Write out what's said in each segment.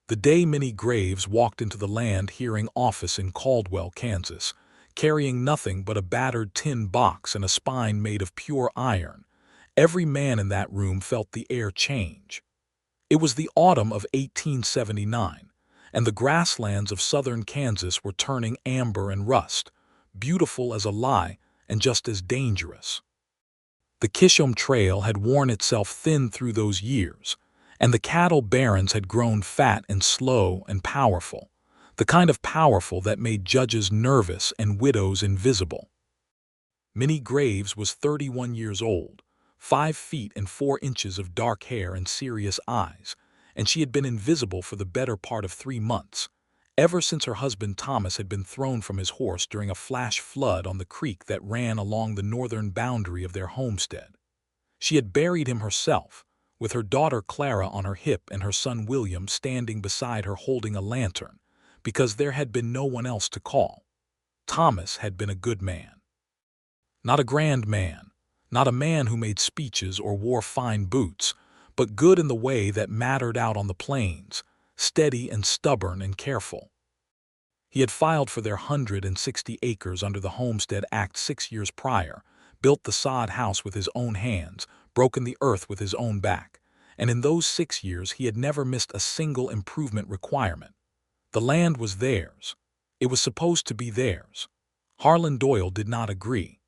The day Minnie Graves walked into the land hearing office in Caldwell, Kansas, carrying nothing but a battered tin box and a spine made of pure iron, every man in that room felt the air change. It was the autumn of 1879, and the grasslands of southern Kansas were turning amber and rust, beautiful as a lie and just as dangerous. The Kishom Trail had worn itself thin through those years, and the cattle barons had grown fat and slow and powerful, the kind of powerful that made judges nervous and widows invisible. Minnie Graves was 31 years old, 5 feet and 4 inches of dark hair and serious eyes, and she had been invisible for the better part of 3 months, ever since her husband Thomas had been thrown from his horse during a flash flood on the creek that ran along the northern boundary of their homestead. She had buried him herself, with her daughter Clara on her hip and her son William standing beside her holding a lantern, because there had been no one else to call. Thomas had been a good man. Not a grand man, not a man who made speeches or wore fine boots, but good in the way that mattered out on the plains, steady and stubborn and careful. He had filed for their 160 acres under the Homestead Act 6 years prior, built the sod house with his own hands, broken the earth with his own back, and in those 6 years he had never missed a single improvement requirement. The land was theirs. It was supposed to be theirs. Harlan Doyle did not agree.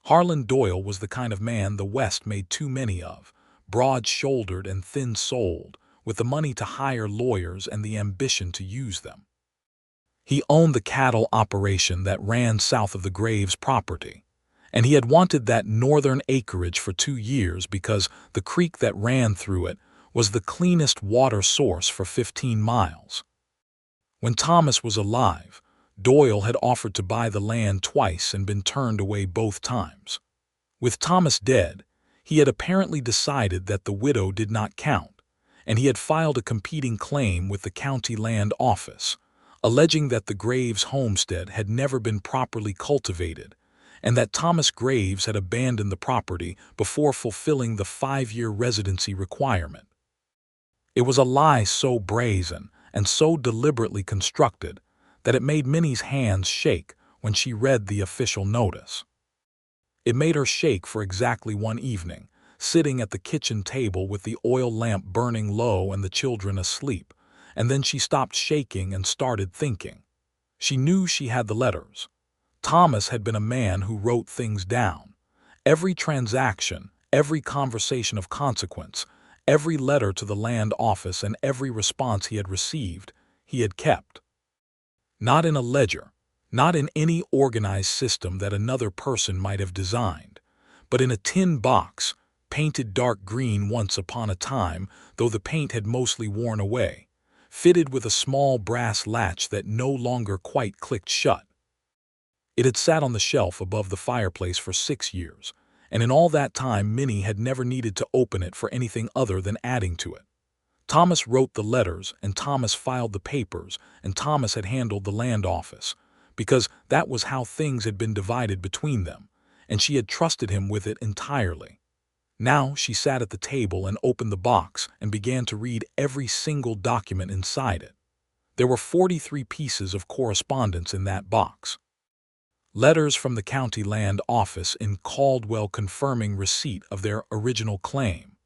Harlan Doyle was the kind of man the West made too many of, broad-shouldered and thin-souled, with the money to hire lawyers and the ambition to use them. He owned the cattle operation that ran south of the Graves property, and he had wanted that northern acreage for 2 years because the creek that ran through it was the cleanest water source for 15 miles. When Thomas was alive, Doyle had offered to buy the land twice and been turned away both times. With Thomas dead, he had apparently decided that the widow did not count, and he had filed a competing claim with the county land office, alleging that the Graves homestead had never been properly cultivated, and that Thomas Graves had abandoned the property before fulfilling the 5-year residency requirement. It was a lie so brazen and so deliberately constructed that it made Minnie's hands shake when she read the official notice. It made her shake for exactly 1 evening, sitting at the kitchen table with the oil lamp burning low and the children asleep, and then she stopped shaking and started thinking. She knew she had the letters. Thomas had been a man who wrote things down. Every transaction, every conversation of consequence, every letter to the land office and every response he had received, he had kept. Not in a ledger, not in any organized system that another person might have designed, but in a tin box, painted dark green once upon a time, though the paint had mostly worn away, fitted with a small brass latch that no longer quite clicked shut. It had sat on the shelf above the fireplace for 6 years, and in all that time Minnie had never needed to open it for anything other than adding to it. Thomas wrote the letters, and Thomas filed the papers, and Thomas had handled the land office, because that was how things had been divided between them, and she had trusted him with it entirely. Now she sat at the table and opened the box and began to read every single document inside it. There were 43 pieces of correspondence in that box. Letters from the county land office in Caldwell confirming receipt of their original claim.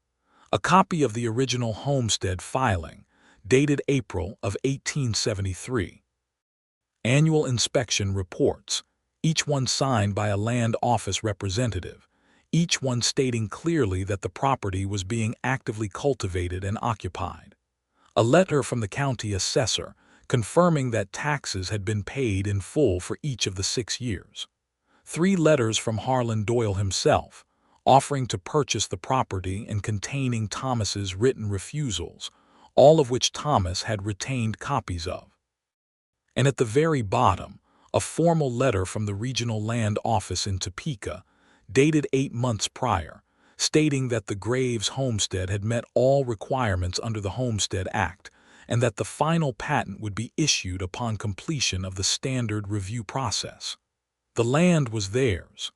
A copy of the original homestead filing, dated April of 1873. Annual inspection reports, each one signed by a land office representative, each one stating clearly that the property was being actively cultivated and occupied. A letter from the county assessor confirming that taxes had been paid in full for each of the 6 years. 3 letters from Harlan Doyle himself, offering to purchase the property and containing Thomas's written refusals, all of which Thomas had retained copies of. And at the very bottom, a formal letter from the regional land office in Topeka, dated 8 months prior, stating that the Graves homestead had met all requirements under the Homestead Act, and that the final patent would be issued upon completion of the standard review process. The land was theirs.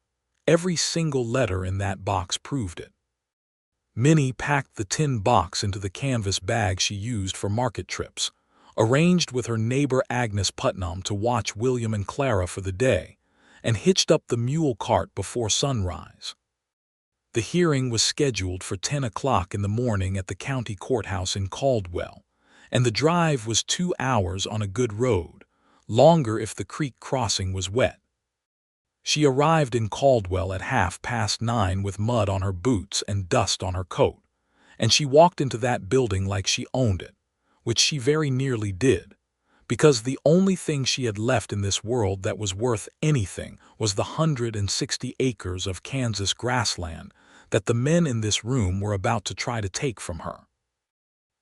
Every single letter in that box proved it. Minnie packed the tin box into the canvas bag she used for market trips, arranged with her neighbor Agnes Putnam to watch William and Clara for the day, and hitched up the mule cart before sunrise. The hearing was scheduled for 10 o'clock in the morning at the county courthouse in Caldwell, and the drive was 2 hours on a good road, longer if the creek crossing was wet. She arrived in Caldwell at 9:30 with mud on her boots and dust on her coat, and she walked into that building like she owned it, which she very nearly did, because the only thing she had left in this world that was worth anything was the 160 acres of Kansas grassland that the men in this room were about to try to take from her.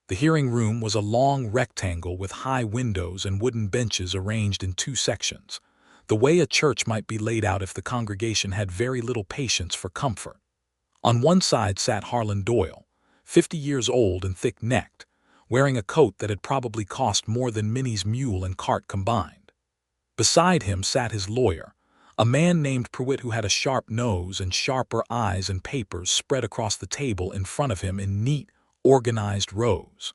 The hearing room was a long rectangle with high windows and wooden benches arranged in 2 sections, the way a church might be laid out if the congregation had very little patience for comfort. On one side sat Harlan Doyle, 50 years old and thick-necked, wearing a coat that had probably cost more than Minnie's mule and cart combined. Beside him sat his lawyer, a man named Pruitt who had a sharp nose and sharper eyes, and papers spread across the table in front of him in neat, organized rows.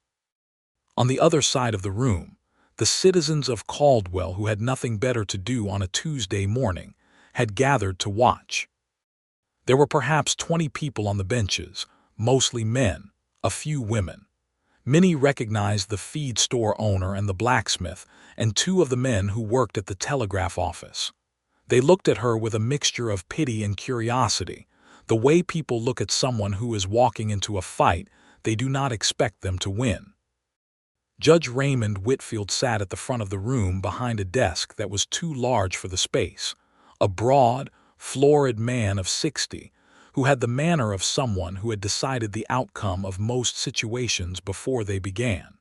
On the other side of the room, the citizens of Caldwell, who had nothing better to do on a Tuesday morning, had gathered to watch. There were perhaps 20 people on the benches, mostly men, a few women. Minnie recognized the feed store owner and the blacksmith and 2 of the men who worked at the telegraph office. They looked at her with a mixture of pity and curiosity, the way people look at someone who is walking into a fight they do not expect them to win. Judge Raymond Whitfield sat at the front of the room behind a desk that was too large for the space, a broad, florid man of 60, who had the manner of someone who had decided the outcome of most situations before they began.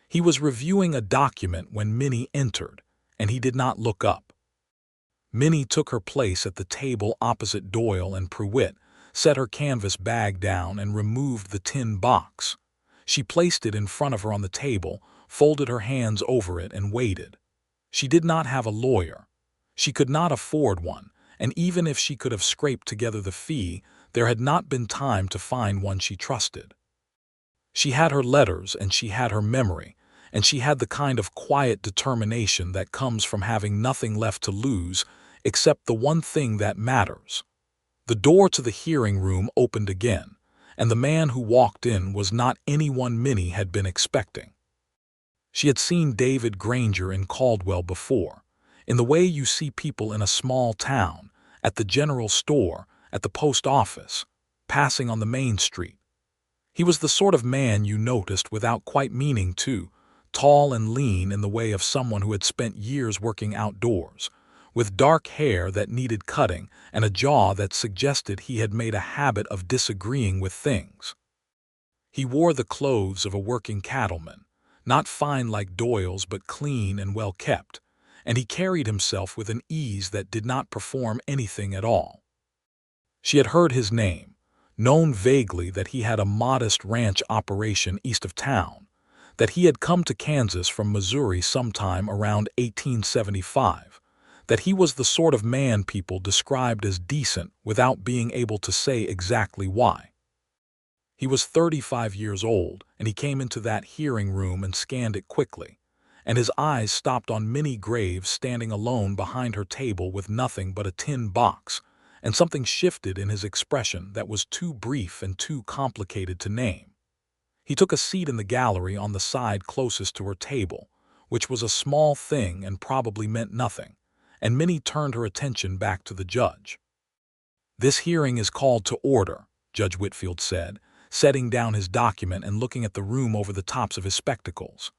He was reviewing a document when Minnie entered, and he did not look up. Minnie took her place at the table opposite Doyle and Pruitt, set her canvas bag down, and removed the tin box. She placed it in front of her on the table, folded her hands over it, and waited. She did not have a lawyer. She could not afford one, and even if she could have scraped together the fee, there had not been time to find one she trusted. She had her letters, and she had her memory, and she had the kind of quiet determination that comes from having nothing left to lose except the one thing that matters. The door to the hearing room opened again, and the man who walked in was not anyone Minnie had been expecting. She had seen David Granger in Caldwell before, in the way you see people in a small town, at the general store, at the post office, passing on the main street. He was the sort of man you noticed without quite meaning to, tall and lean in the way of someone who had spent years working outdoors, with dark hair that needed cutting and a jaw that suggested he had made a habit of disagreeing with things. He wore the clothes of a working cattleman, not fine like Doyle's but clean and well kept, and he carried himself with an ease that did not perform anything at all. She had heard his name, known vaguely that he had a modest ranch operation east of town, that he had come to Kansas from Missouri sometime around 1875, that he was the sort of man people described as decent without being able to say exactly why. He was 35 years old, and he came into that hearing room and scanned it quickly, and his eyes stopped on Minnie Graves standing alone behind her table with nothing but a tin box, and something shifted in his expression that was too brief and too complicated to name. He took a seat in the gallery on the side closest to her table, which was a small thing and probably meant nothing, and Minnie turned her attention back to the judge. "This hearing is called to order," Judge Whitfield said, setting down his document and looking at the room over the tops of his spectacles.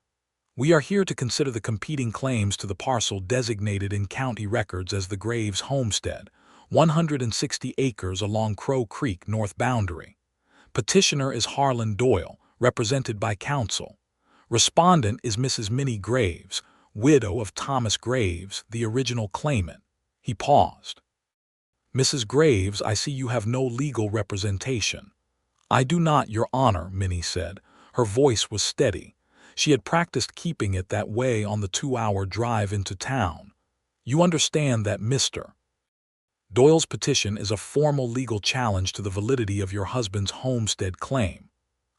"We are here to consider the competing claims to the parcel designated in county records as the Graves homestead, 160 acres along Crow Creek north boundary. Petitioner is Harlan Doyle, represented by counsel. Respondent is Mrs. Minnie Graves, widow of Thomas Graves, the original claimant." He paused. "Mrs. Graves, I see you have no legal representation." "I do not, Your Honor," Minnie said. Her voice was steady. She had practiced keeping it that way on the 2-hour drive into town. "You understand that Mr. Doyle's petition is a formal legal challenge to the validity of your husband's homestead claim."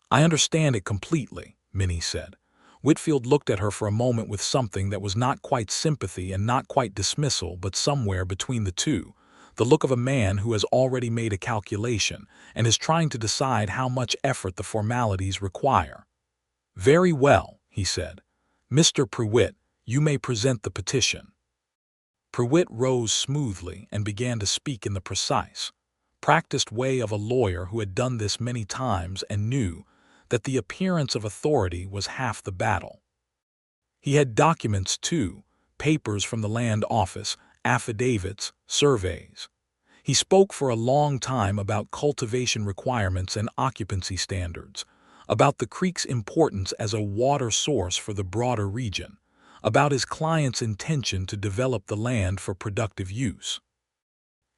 "I understand it completely," Minnie said. Whitfield looked at her for a moment with something that was not quite sympathy and not quite dismissal, but somewhere between the two, the look of a man who has already made a calculation and is trying to decide how much effort the formalities require. "Very well," he said. "Mr. Pruitt, you may present the petition." Pruitt rose smoothly and began to speak in the precise, practiced way of a lawyer who had done this many times and knew that the appearance of authority was half the battle. He had documents too, papers from the land office, affidavits, surveys. He spoke for a long time about cultivation requirements and occupancy standards, about the creek's importance as a water source for the broader region, about his client's intention to develop the land for productive use.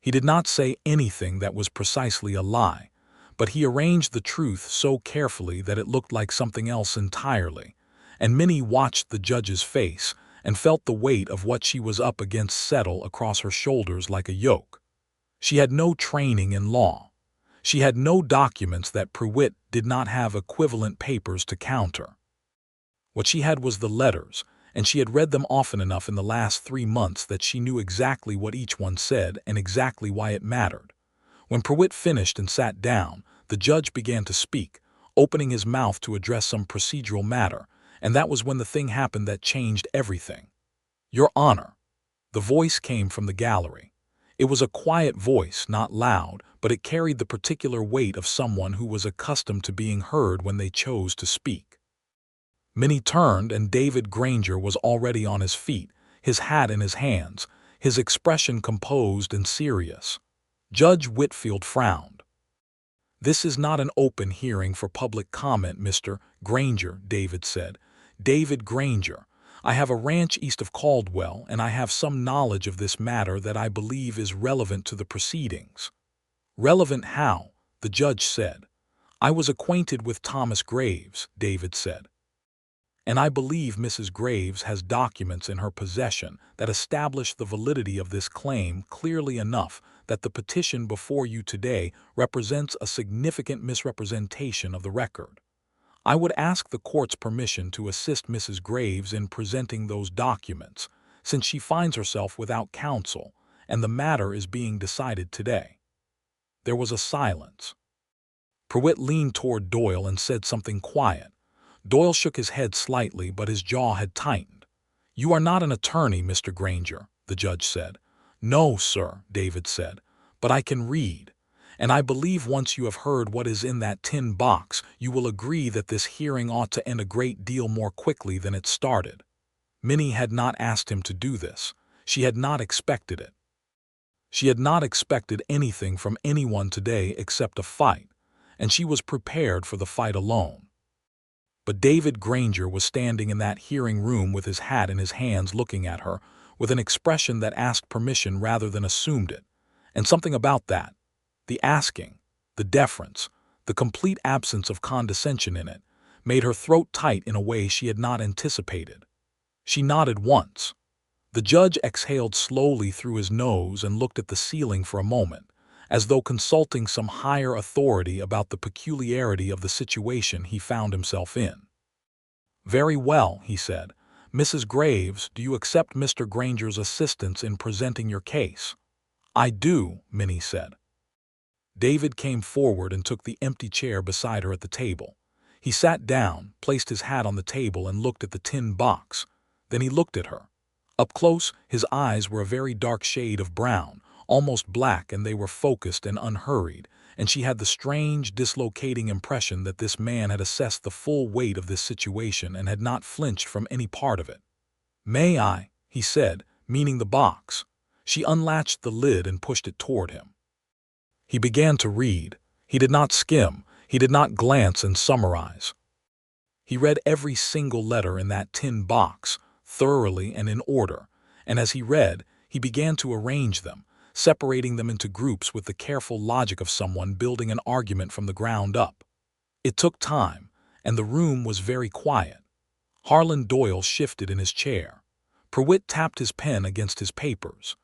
He did not say anything that was precisely a lie, but he arranged the truth so carefully that it looked like something else entirely, and Minnie watched the judge's face and felt the weight of what she was up against settle across her shoulders like a yoke. She had no training in law. She had no documents that Pruitt did not have equivalent papers to counter. What she had was the letters, and she had read them often enough in the last 3 months that she knew exactly what each one said and exactly why it mattered. When Pruitt finished and sat down, the judge began to speak, opening his mouth to address some procedural matter, and that was when the thing happened that changed everything. "Your Honor." The voice came from the gallery. It was a quiet voice, not loud, but it carried the particular weight of someone who was accustomed to being heard when they chose to speak. Minnie turned, and David Granger was already on his feet, his hat in his hands, his expression composed and serious. Judge Whitfield frowned. "This is not an open hearing for public comment, Mr. Granger," David said. "David Granger. I have a ranch east of Caldwell, and I have some knowledge of this matter that I believe is relevant to the proceedings." "Relevant how?" the judge said. "I was acquainted with Thomas Graves," David said. "And I believe Mrs. Graves has documents in her possession that establish the validity of this claim clearly enough that the petition before you today represents a significant misrepresentation of the record. I would ask the court's permission to assist Mrs. Graves in presenting those documents, since she finds herself without counsel, and the matter is being decided today." There was a silence. Pruitt leaned toward Doyle and said something quiet. Doyle shook his head slightly, but his jaw had tightened. "You are not an attorney, Mr. Granger," the judge said. "No, sir," David said, "but I can read. And I believe once you have heard what is in that tin box, you will agree that this hearing ought to end a great deal more quickly than it started." Minnie had not asked him to do this. She had not expected it. She had not expected anything from anyone today except a fight, and she was prepared for the fight alone. But David Granger was standing in that hearing room with his hat in his hands looking at her, with an expression that asked permission rather than assumed it. And something about that, the asking, the deference, the complete absence of condescension in it, made her throat tight in a way she had not anticipated. She nodded once. The judge exhaled slowly through his nose and looked at the ceiling for a moment, as though consulting some higher authority about the peculiarity of the situation he found himself in. "Very well," he said. "Mrs. Graves, do you accept Mr. Granger's assistance in presenting your case?" "I do," Minnie said. David came forward and took the empty chair beside her at the table. He sat down, placed his hat on the table, and looked at the tin box. Then he looked at her. Up close, his eyes were a very dark shade of brown, almost black, and they were focused and unhurried, and she had the strange, dislocating impression that this man had assessed the full weight of this situation and had not flinched from any part of it. "May I?" he said, meaning the box. She unlatched the lid and pushed it toward him. He began to read. He did not skim. He did not glance and summarize. He read every single letter in that tin box, thoroughly and in order, and as he read, he began to arrange them, separating them into groups with the careful logic of someone building an argument from the ground up. It took time, and the room was very quiet. Harlan Doyle shifted in his chair. Pruitt tapped his pen against his papers.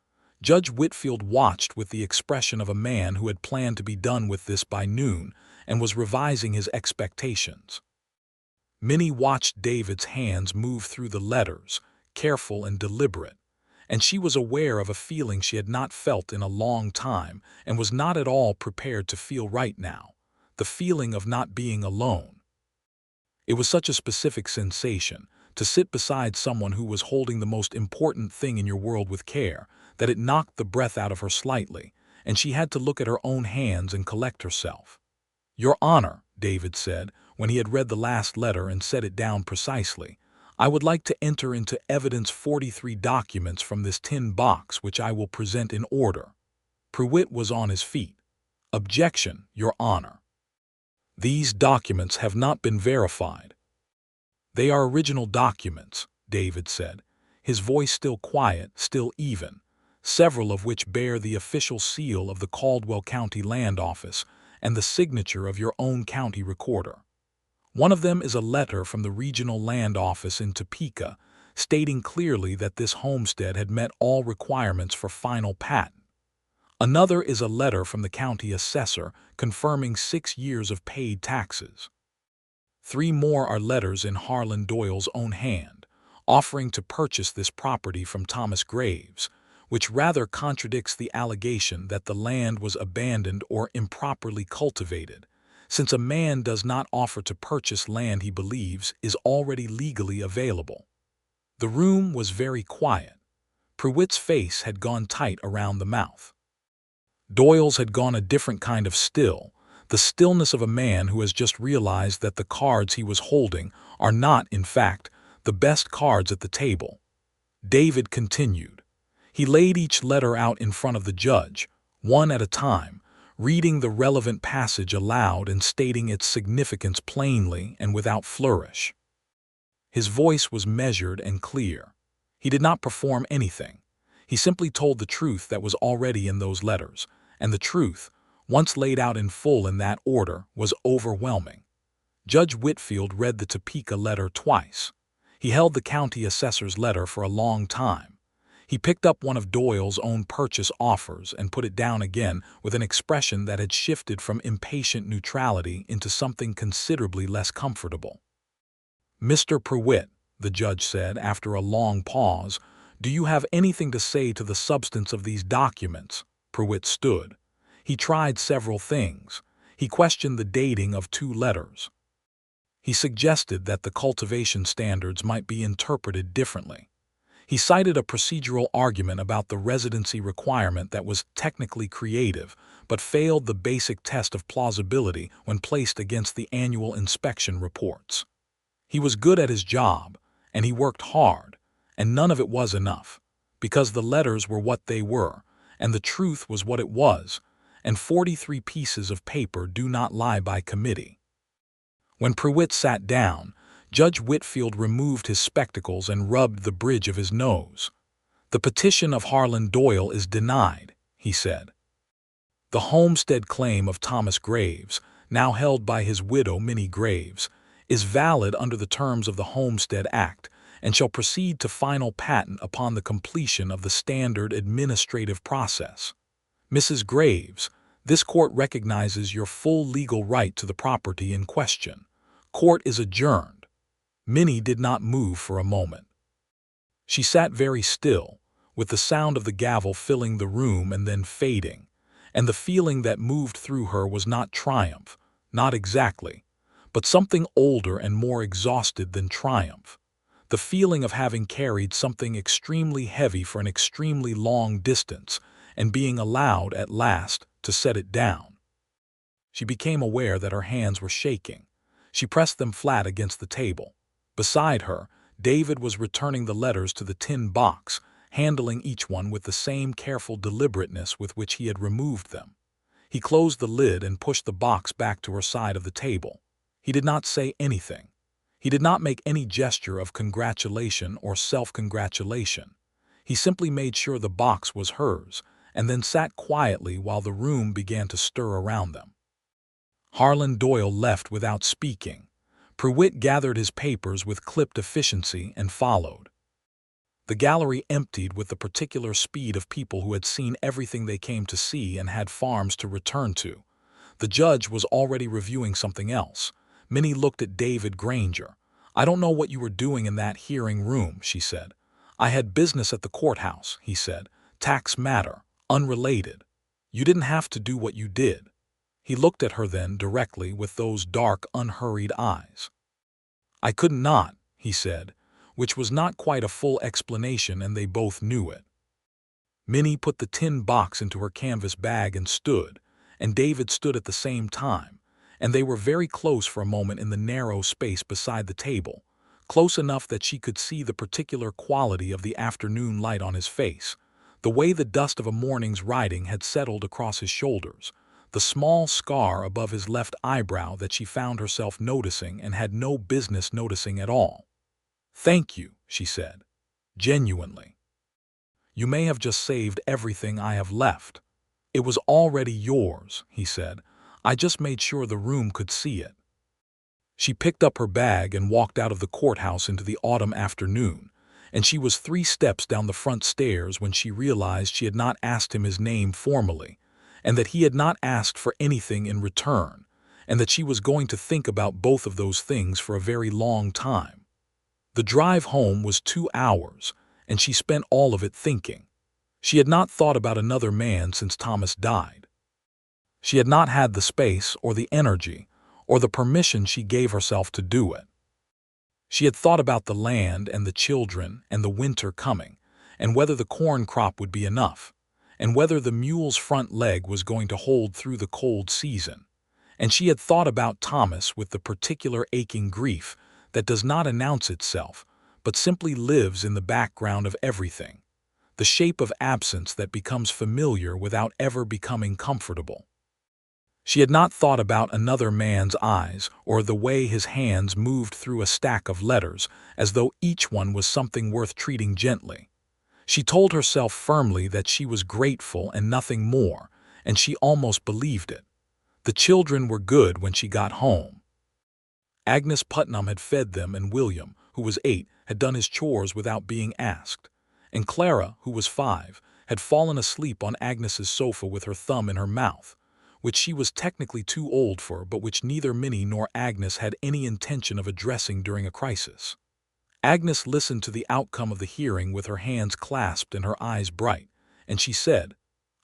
Judge Whitfield watched with the expression of a man who had planned to be done with this by noon and was revising his expectations. Minnie watched David's hands move through the letters, careful and deliberate, and she was aware of a feeling she had not felt in a long time and was not at all prepared to feel right now, the feeling of not being alone. It was such a specific sensation, to sit beside someone who was holding the most important thing in your world with care, that it knocked the breath out of her slightly, and she had to look at her own hands and collect herself. "Your Honor," David said, when he had read the last letter and set it down precisely, "I would like to enter into evidence 43 documents from this tin box which I will present in order." Pruitt was on his feet. "Objection, Your Honor. These documents have not been verified." "They are original documents," David said, his voice still quiet, still even, "several of which bear the official seal of the Caldwell County Land Office and the signature of your own county recorder. One of them is a letter from the Regional Land Office in Topeka, stating clearly that this homestead had met all requirements for final patent. Another is a letter from the county assessor confirming 6 years of paid taxes. 3 more are letters in Harlan Doyle's own hand, offering to purchase this property from Thomas Graves, which rather contradicts the allegation that the land was abandoned or improperly cultivated, since a man does not offer to purchase land he believes is already legally available." The room was very quiet. Pruitt's face had gone tight around the mouth. Doyle's had gone a different kind of still, the stillness of a man who has just realized that the cards he was holding are not, in fact, the best cards at the table. David continued. He laid each letter out in front of the judge, one at a time, reading the relevant passage aloud and stating its significance plainly and without flourish. His voice was measured and clear. He did not perform anything. He simply told the truth that was already in those letters, and the truth, once laid out in full in that order, was overwhelming. Judge Whitfield read the Topeka letter twice. He held the county assessor's letter for a long time. He picked up one of Doyle's own purchase offers and put it down again with an expression that had shifted from impatient neutrality into something considerably less comfortable. "Mr. Pruitt," the judge said after a long pause, "do you have anything to say to the substance of these documents?" Pruitt stood. He tried several things. He questioned the dating of 2 letters. He suggested that the cultivation standards might be interpreted differently. He cited a procedural argument about the residency requirement that was technically creative, but failed the basic test of plausibility when placed against the annual inspection reports. He was good at his job, and he worked hard, and none of it was enough, because the letters were what they were, and the truth was what it was, and 43 pieces of paper do not lie by committee. When Pruitt sat down, Judge Whitfield removed his spectacles and rubbed the bridge of his nose. "The petition of Harlan Doyle is denied," he said. "The homestead claim of Thomas Graves, now held by his widow Minnie Graves, is valid under the terms of the Homestead Act and shall proceed to final patent upon the completion of the standard administrative process. Mrs. Graves, this court recognizes your full legal right to the property in question. Court is adjourned." Minnie did not move for a moment. She sat very still, with the sound of the gavel filling the room and then fading, and the feeling that moved through her was not triumph, not exactly, but something older and more exhausted than triumph. The feeling of having carried something extremely heavy for an extremely long distance and being allowed, at last, to set it down. She became aware that her hands were shaking. She pressed them flat against the table. Beside her, David was returning the letters to the tin box, handling each one with the same careful deliberateness with which he had removed them. He closed the lid and pushed the box back to her side of the table. He did not say anything. He did not make any gesture of congratulation or self-congratulation. He simply made sure the box was hers, and then sat quietly while the room began to stir around them. Harlan Doyle left without speaking. Pruitt gathered his papers with clipped efficiency and followed. The gallery emptied with the particular speed of people who had seen everything they came to see and had farms to return to. The judge was already reviewing something else. Minnie looked at David Granger. "I don't know what you were doing in that hearing room," she said. "I had business at the courthouse," he said. "Tax matter, unrelated. You didn't have to do what you did." He looked at her then directly with those dark, unhurried eyes. "I could not," he said, which was not quite a full explanation, and they both knew it. Minnie put the tin box into her canvas bag and stood, and David stood at the same time, and they were very close for a moment in the narrow space beside the table, close enough that she could see the particular quality of the afternoon light on his face, the way the dust of a morning's riding had settled across his shoulders, the small scar above his left eyebrow that she found herself noticing and had no business noticing at all. "Thank you," she said, genuinely. "You may have just saved everything I have left." "It was already yours," he said. "I just made sure the room could see it." She picked up her bag and walked out of the courthouse into the autumn afternoon, and she was 3 steps down the front stairs when she realized she had not asked him his name formally, and that he had not asked for anything in return, and that she was going to think about both of those things for a very long time. The drive home was 2 hours, and she spent all of it thinking. She had not thought about another man since Thomas died. She had not had the space or the energy or the permission she gave herself to do it. She had thought about the land and the children and the winter coming, and whether the corn crop would be enough, and whether the mule's front leg was going to hold through the cold season. And she had thought about Thomas with the particular aching grief that does not announce itself, but simply lives in the background of everything, the shape of absence that becomes familiar without ever becoming comfortable. She had not thought about another man's eyes or the way his hands moved through a stack of letters as though each one was something worth treating gently. She told herself firmly that she was grateful and nothing more, and she almost believed it. The children were good when she got home. Agnes Putnam had fed them, and William, who was 8, had done his chores without being asked. And Clara, who was 5, had fallen asleep on Agnes's sofa with her thumb in her mouth, which she was technically too old for, but which neither Minnie nor Agnes had any intention of addressing during a crisis. Agnes listened to the outcome of the hearing with her hands clasped and her eyes bright, and she said,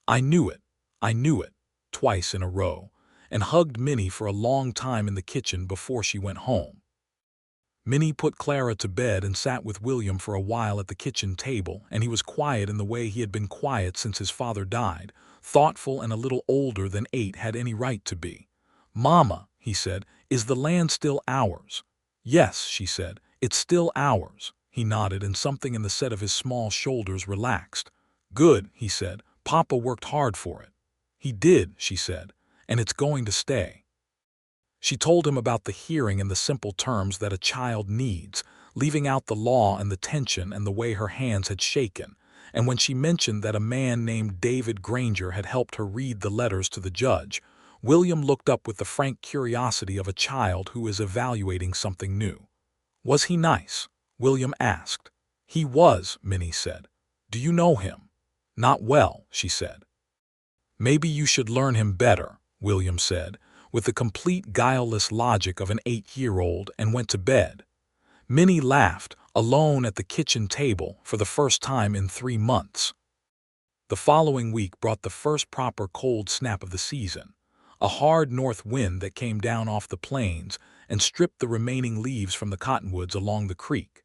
I knew it," twice in a row, and hugged Minnie for a long time in the kitchen before she went home. Minnie put Clara to bed and sat with William for a while at the kitchen table, and he was quiet in the way he had been quiet since his father died, thoughtful and a little older than 8 had any right to be. "Mama," he said, "is the land still ours?" "Yes," she said, "it's still ours." He nodded, and something in the set of his small shoulders relaxed. "Good," he said, "Papa worked hard for it." "He did," she said, "and it's going to stay." She told him about the hearing in the simple terms that a child needs, leaving out the law and the tension and the way her hands had shaken, and when she mentioned that a man named David Granger had helped her read the letters to the judge, William looked up with the frank curiosity of a child who is evaluating something new. "Was he nice?" William asked. "He was," Minnie said. "Do you know him?" "Not well," she said. "Maybe you should learn him better," William said, with the complete guileless logic of an 8-year-old, and went to bed. Minnie laughed, alone at the kitchen table, for the first time in 3 months. The following week brought the first proper cold snap of the season, a hard north wind that came down off the plains and stripped the remaining leaves from the cottonwoods along the creek.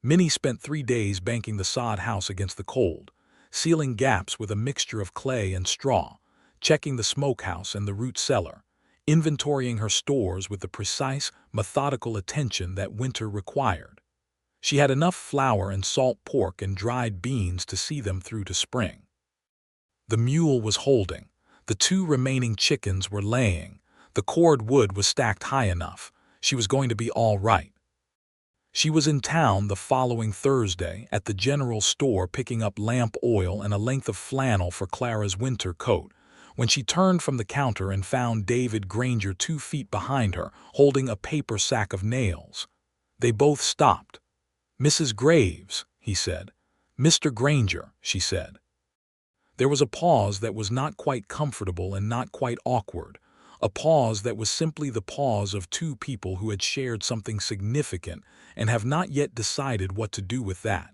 Minnie spent 3 days banking the sod house against the cold, sealing gaps with a mixture of clay and straw, checking the smokehouse and the root cellar, inventorying her stores with the precise, methodical attention that winter required. She had enough flour and salt pork and dried beans to see them through to spring. The mule was holding. The 2 remaining chickens were laying. The cord wood was stacked high enough. She was going to be all right. She was in town the following Thursday at the general store picking up lamp oil and a length of flannel for Clara's winter coat, when she turned from the counter and found David Granger 2 feet behind her, holding a paper sack of nails. They both stopped. "Mrs. Graves," he said. "Mr. Granger," she said. There was a pause that was not quite comfortable and not quite awkward, A pause that was simply the pause of two people who had shared something significant and have not yet decided what to do with that.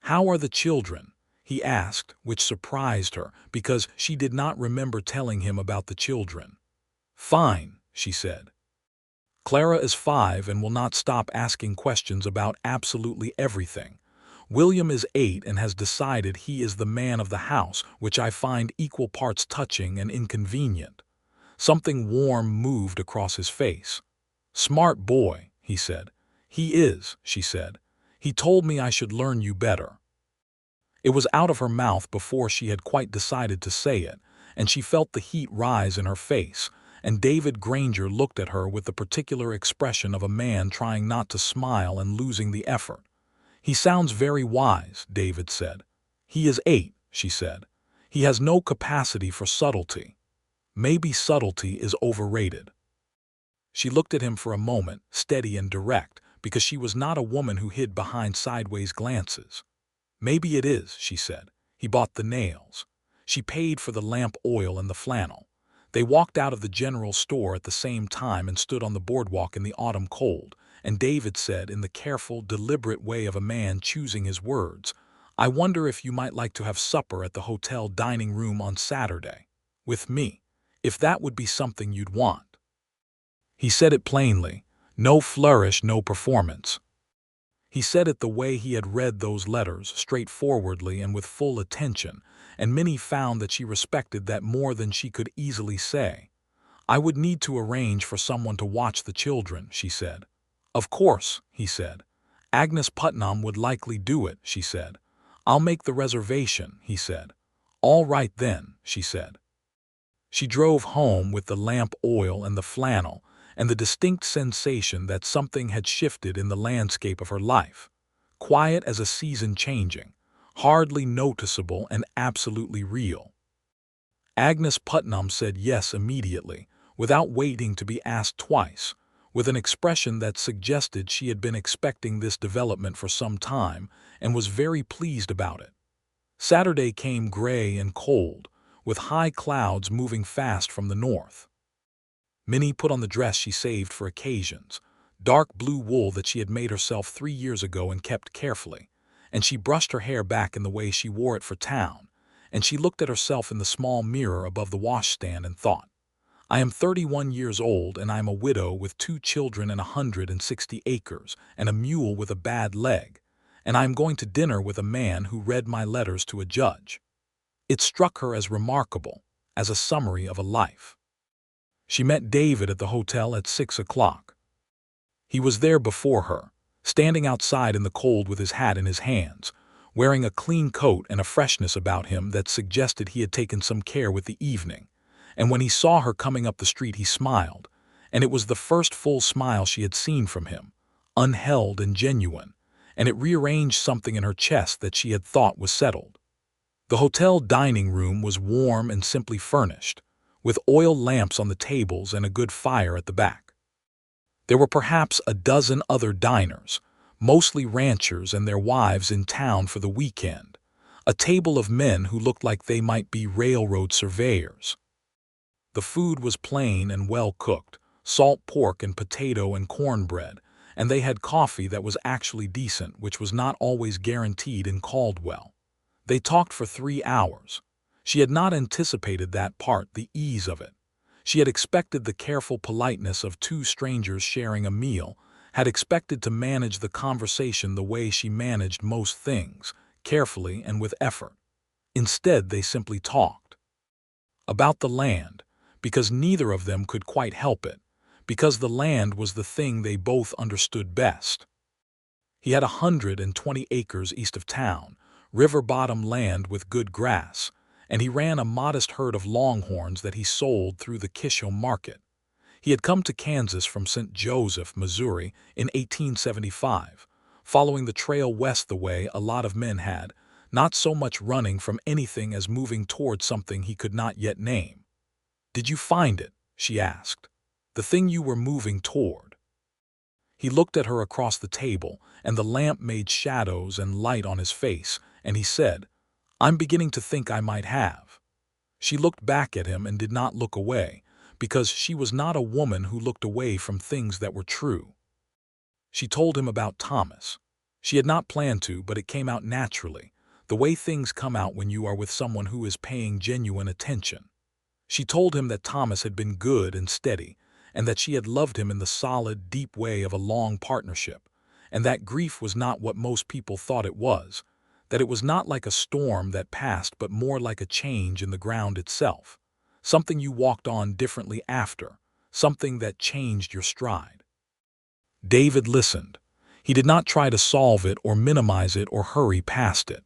"How are the children?" he asked, which surprised her because she did not remember telling him about the children. "Fine," she said. "Clara is 5 and will not stop asking questions about absolutely everything. William is 8 and has decided he is the man of the house, which I find equal parts touching and inconvenient." Something warm moved across his face. "Smart boy," he said. "He is," she said. "He told me I should learn you better." It was out of her mouth before she had quite decided to say it, and she felt the heat rise in her face, and David Granger looked at her with the particular expression of a man trying not to smile and losing the effort. "He sounds very wise," David said. "He is 8, she said. "He has no capacity for subtlety." "Maybe subtlety is overrated." She looked at him for a moment, steady and direct, because she was not a woman who hid behind sideways glances. "Maybe it is," she said. "He bought the nails." She paid for the lamp oil and the flannel. They walked out of the general store at the same time and stood on the boardwalk in the autumn cold, and David said in the careful, deliberate way of a man choosing his words, "I wonder if you might like to have supper at the hotel dining room on Saturday. With me. If that would be something you'd want." He said it plainly. No flourish, no performance. He said it the way he had read those letters, straightforwardly and with full attention, and Minnie found that she respected that more than she could easily say. "I would need to arrange for someone to watch the children," she said. "Of course," he said. "Agnes Putnam would likely do it," she said. "I'll make the reservation," he said. "All right then," she said. She drove home with the lamp oil and the flannel, and the distinct sensation that something had shifted in the landscape of her life. Quiet as a season changing, hardly noticeable and absolutely real. Agnes Putnam said yes immediately, without waiting to be asked twice, with an expression that suggested she had been expecting this development for some time and was very pleased about it. Saturday came gray and cold, with high clouds moving fast from the north. Minnie put on the dress she saved for occasions, dark blue wool that she had made herself 3 years ago and kept carefully, and she brushed her hair back in the way she wore it for town, and she looked at herself in the small mirror above the washstand and thought, "I am 31 years old and I am a widow with 2 children and 160 acres and a mule with a bad leg, and I am going to dinner with a man who read my letters to a judge." It struck her as remarkable, as a summary of a life. She met David at the hotel at 6 o'clock. He was there before her, standing outside in the cold with his hat in his hands, wearing a clean coat and a freshness about him that suggested he had taken some care with the evening. And when he saw her coming up the street he smiled, and it was the first full smile she had seen from him, unheld and genuine, and it rearranged something in her chest that she had thought was settled. The hotel dining room was warm and simply furnished, with oil lamps on the tables and a good fire at the back. There were perhaps a dozen other diners, mostly ranchers and their wives in town for the weekend, a table of men who looked like they might be railroad surveyors. The food was plain and well cooked, salt pork and potato and cornbread, and they had coffee that was actually decent, which was not always guaranteed in Caldwell. They talked for 3 hours. She had not anticipated that part, the ease of it. She had expected the careful politeness of 2 strangers sharing a meal, had expected to manage the conversation the way she managed most things, carefully and with effort. Instead, they simply talked. About the land, because neither of them could quite help it, because the land was the thing they both understood best. He had 120 acres east of town, river-bottom land with good grass, and he ran a modest herd of longhorns that he sold through the Kisho market. He had come to Kansas from St. Joseph, Missouri, in 1875, following the trail west the way a lot of men had, not so much running from anything as moving toward something he could not yet name. "Did you find it?" she asked. "The thing you were moving toward?" He looked at her across the table, and the lamp made shadows and light on his face, and he said, "I'm beginning to think I might have." She looked back at him and did not look away, because she was not a woman who looked away from things that were true. She told him about Thomas. She had not planned to, but it came out naturally, the way things come out when you are with someone who is paying genuine attention. She told him that Thomas had been good and steady, and that she had loved him in the solid, deep way of a long partnership, and that grief was not what most people thought it was, that it was not like a storm that passed but more like a change in the ground itself, something you walked on differently after, something that changed your stride. David listened. He did not try to solve it or minimize it or hurry past it.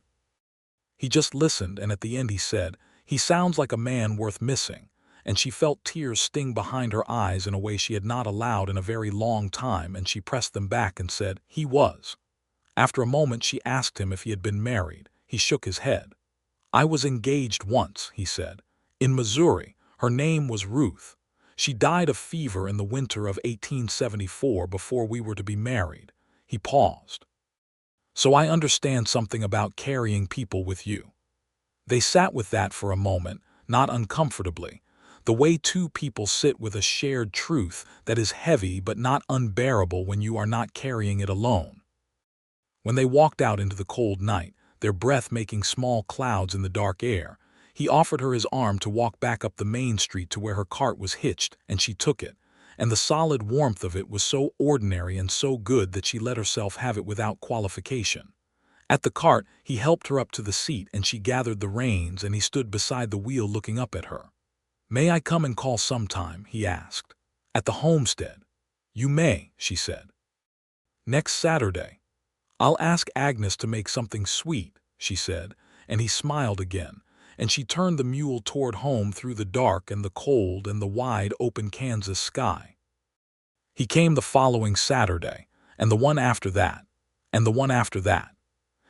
He just listened, and at the end he said, "He sounds like a man worth missing," and she felt tears sting behind her eyes in a way she had not allowed in a very long time, and she pressed them back and said, "He was." After a moment she asked him if he had been married. He shook his head. "I was engaged once," he said, "in Missouri. Her name was Ruth. She died of fever in the winter of 1874 before we were to be married." He paused. "So I understand something about carrying people with you." They sat with that for a moment, not uncomfortably, the way two people sit with a shared truth that is heavy but not unbearable when you are not carrying it alone. When they walked out into the cold night, their breath making small clouds in the dark air, he offered her his arm to walk back up the main street to where her cart was hitched, and she took it, and the solid warmth of it was so ordinary and so good that she let herself have it without qualification. At the cart, he helped her up to the seat, and she gathered the reins, and he stood beside the wheel looking up at her. "May I come and call sometime?" he asked. "At the homestead?" "You may," she said. "Next Saturday." "I'll ask Agnes to make something sweet," she said, and he smiled again, and she turned the mule toward home through the dark and the cold and the wide open Kansas sky. He came the following Saturday, and the one after that, and the one after that.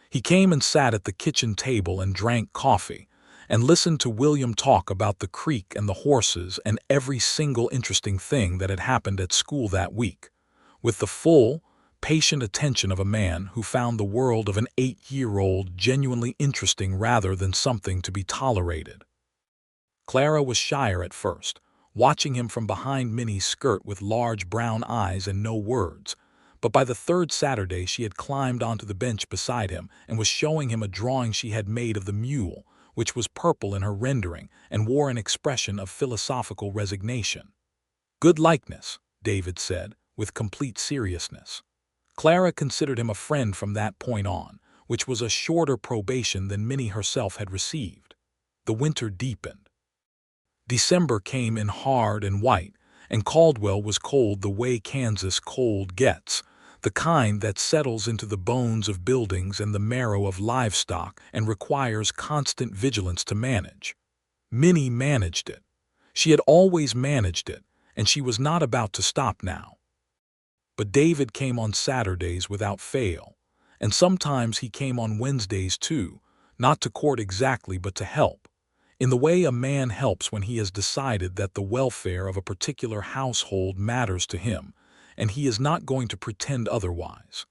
He came and sat at the kitchen table and drank coffee, and listened to William talk about the creek and the horses and every single interesting thing that had happened at school that week, with the full, patient attention of a man who found the world of an 8-year-old genuinely interesting rather than something to be tolerated. Clara was shyer at first, watching him from behind Minnie's skirt with large brown eyes and no words, but by the third Saturday she had climbed onto the bench beside him and was showing him a drawing she had made of the mule, which was purple in her rendering and wore an expression of philosophical resignation. "Good likeness," David said, with complete seriousness. Clara considered him a friend from that point on, which was a shorter probation than Minnie herself had received. The winter deepened. December came in hard and white, and Caldwell was cold the way Kansas cold gets, the kind that settles into the bones of buildings and the marrow of livestock and requires constant vigilance to manage. Minnie managed it. She had always managed it, and she was not about to stop now. But David came on Saturdays without fail, and sometimes he came on Wednesdays too, not to court exactly but to help, in the way a man helps when he has decided that the welfare of a particular household matters to him, and he is not going to pretend otherwise.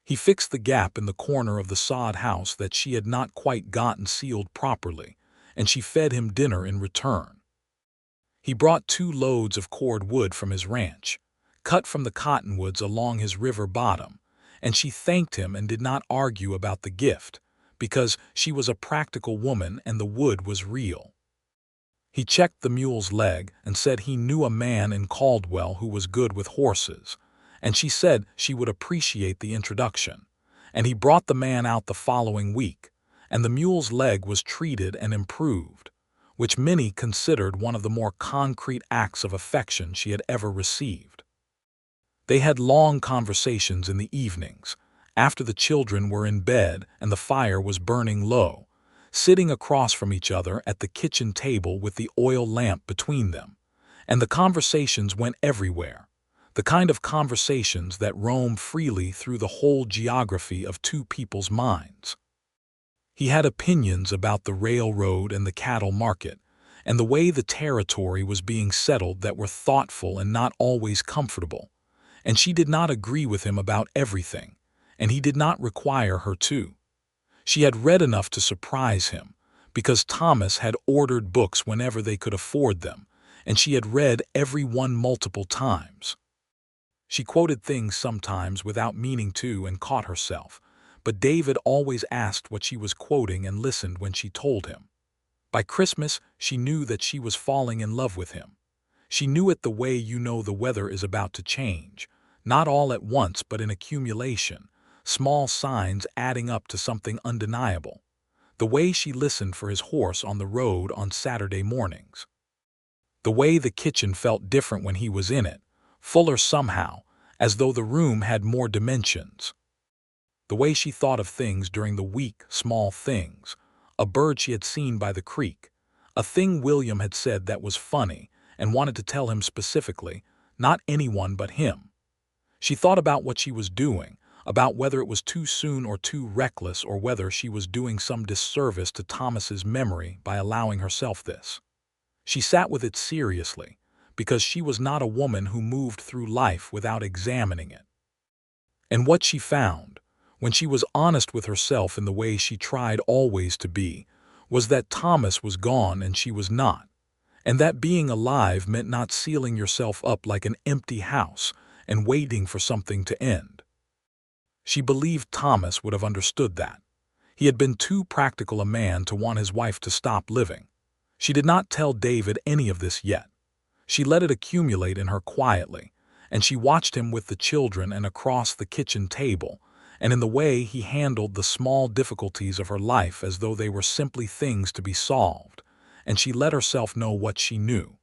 He fixed the gap in the corner of the sod house that she had not quite gotten sealed properly, and she fed him dinner in return. He brought 2 loads of cord wood from his ranch, cut from the cottonwoods along his river bottom, and she thanked him and did not argue about the gift, because she was a practical woman and the wood was real. He checked the mule's leg and said he knew a man in Caldwell who was good with horses, and she said she would appreciate the introduction, and he brought the man out the following week, and the mule's leg was treated and improved, which Minnie considered one of the more concrete acts of affection she had ever received. They had long conversations in the evenings, after the children were in bed and the fire was burning low, sitting across from each other at the kitchen table with the oil lamp between them, and the conversations went everywhere, the kind of conversations that roam freely through the whole geography of two people's minds. He had opinions about the railroad and the cattle market, and the way the territory was being settled that were thoughtful and not always comfortable, and she did not agree with him about everything, and he did not require her to. She had read enough to surprise him, because Thomas had ordered books whenever they could afford them, and she had read every one multiple times. She quoted things sometimes without meaning to and caught herself, but David always asked what she was quoting and listened when she told him. By Christmas, she knew that she was falling in love with him. She knew it the way you know the weather is about to change, not all at once but in accumulation, small signs adding up to something undeniable. The way she listened for his horse on the road on Saturday mornings. The way the kitchen felt different when he was in it, fuller somehow, as though the room had more dimensions. The way she thought of things during the week, small things, a bird she had seen by the creek, a thing William had said that was funny and wanted to tell him specifically, not anyone but him. She thought about what she was doing, about whether it was too soon or too reckless or whether she was doing some disservice to Thomas's memory by allowing herself this. She sat with it seriously, because she was not a woman who moved through life without examining it. And what she found, when she was honest with herself in the way she tried always to be, was that Thomas was gone and she was not, and that being alive meant not sealing yourself up like an empty house and waiting for something to end. She believed Thomas would have understood that. He had been too practical a man to want his wife to stop living. She did not tell David any of this yet. She let it accumulate in her quietly, and she watched him with the children and across the kitchen table, and in the way he handled the small difficulties of her life as though they were simply things to be solved, and she let herself know what she knew.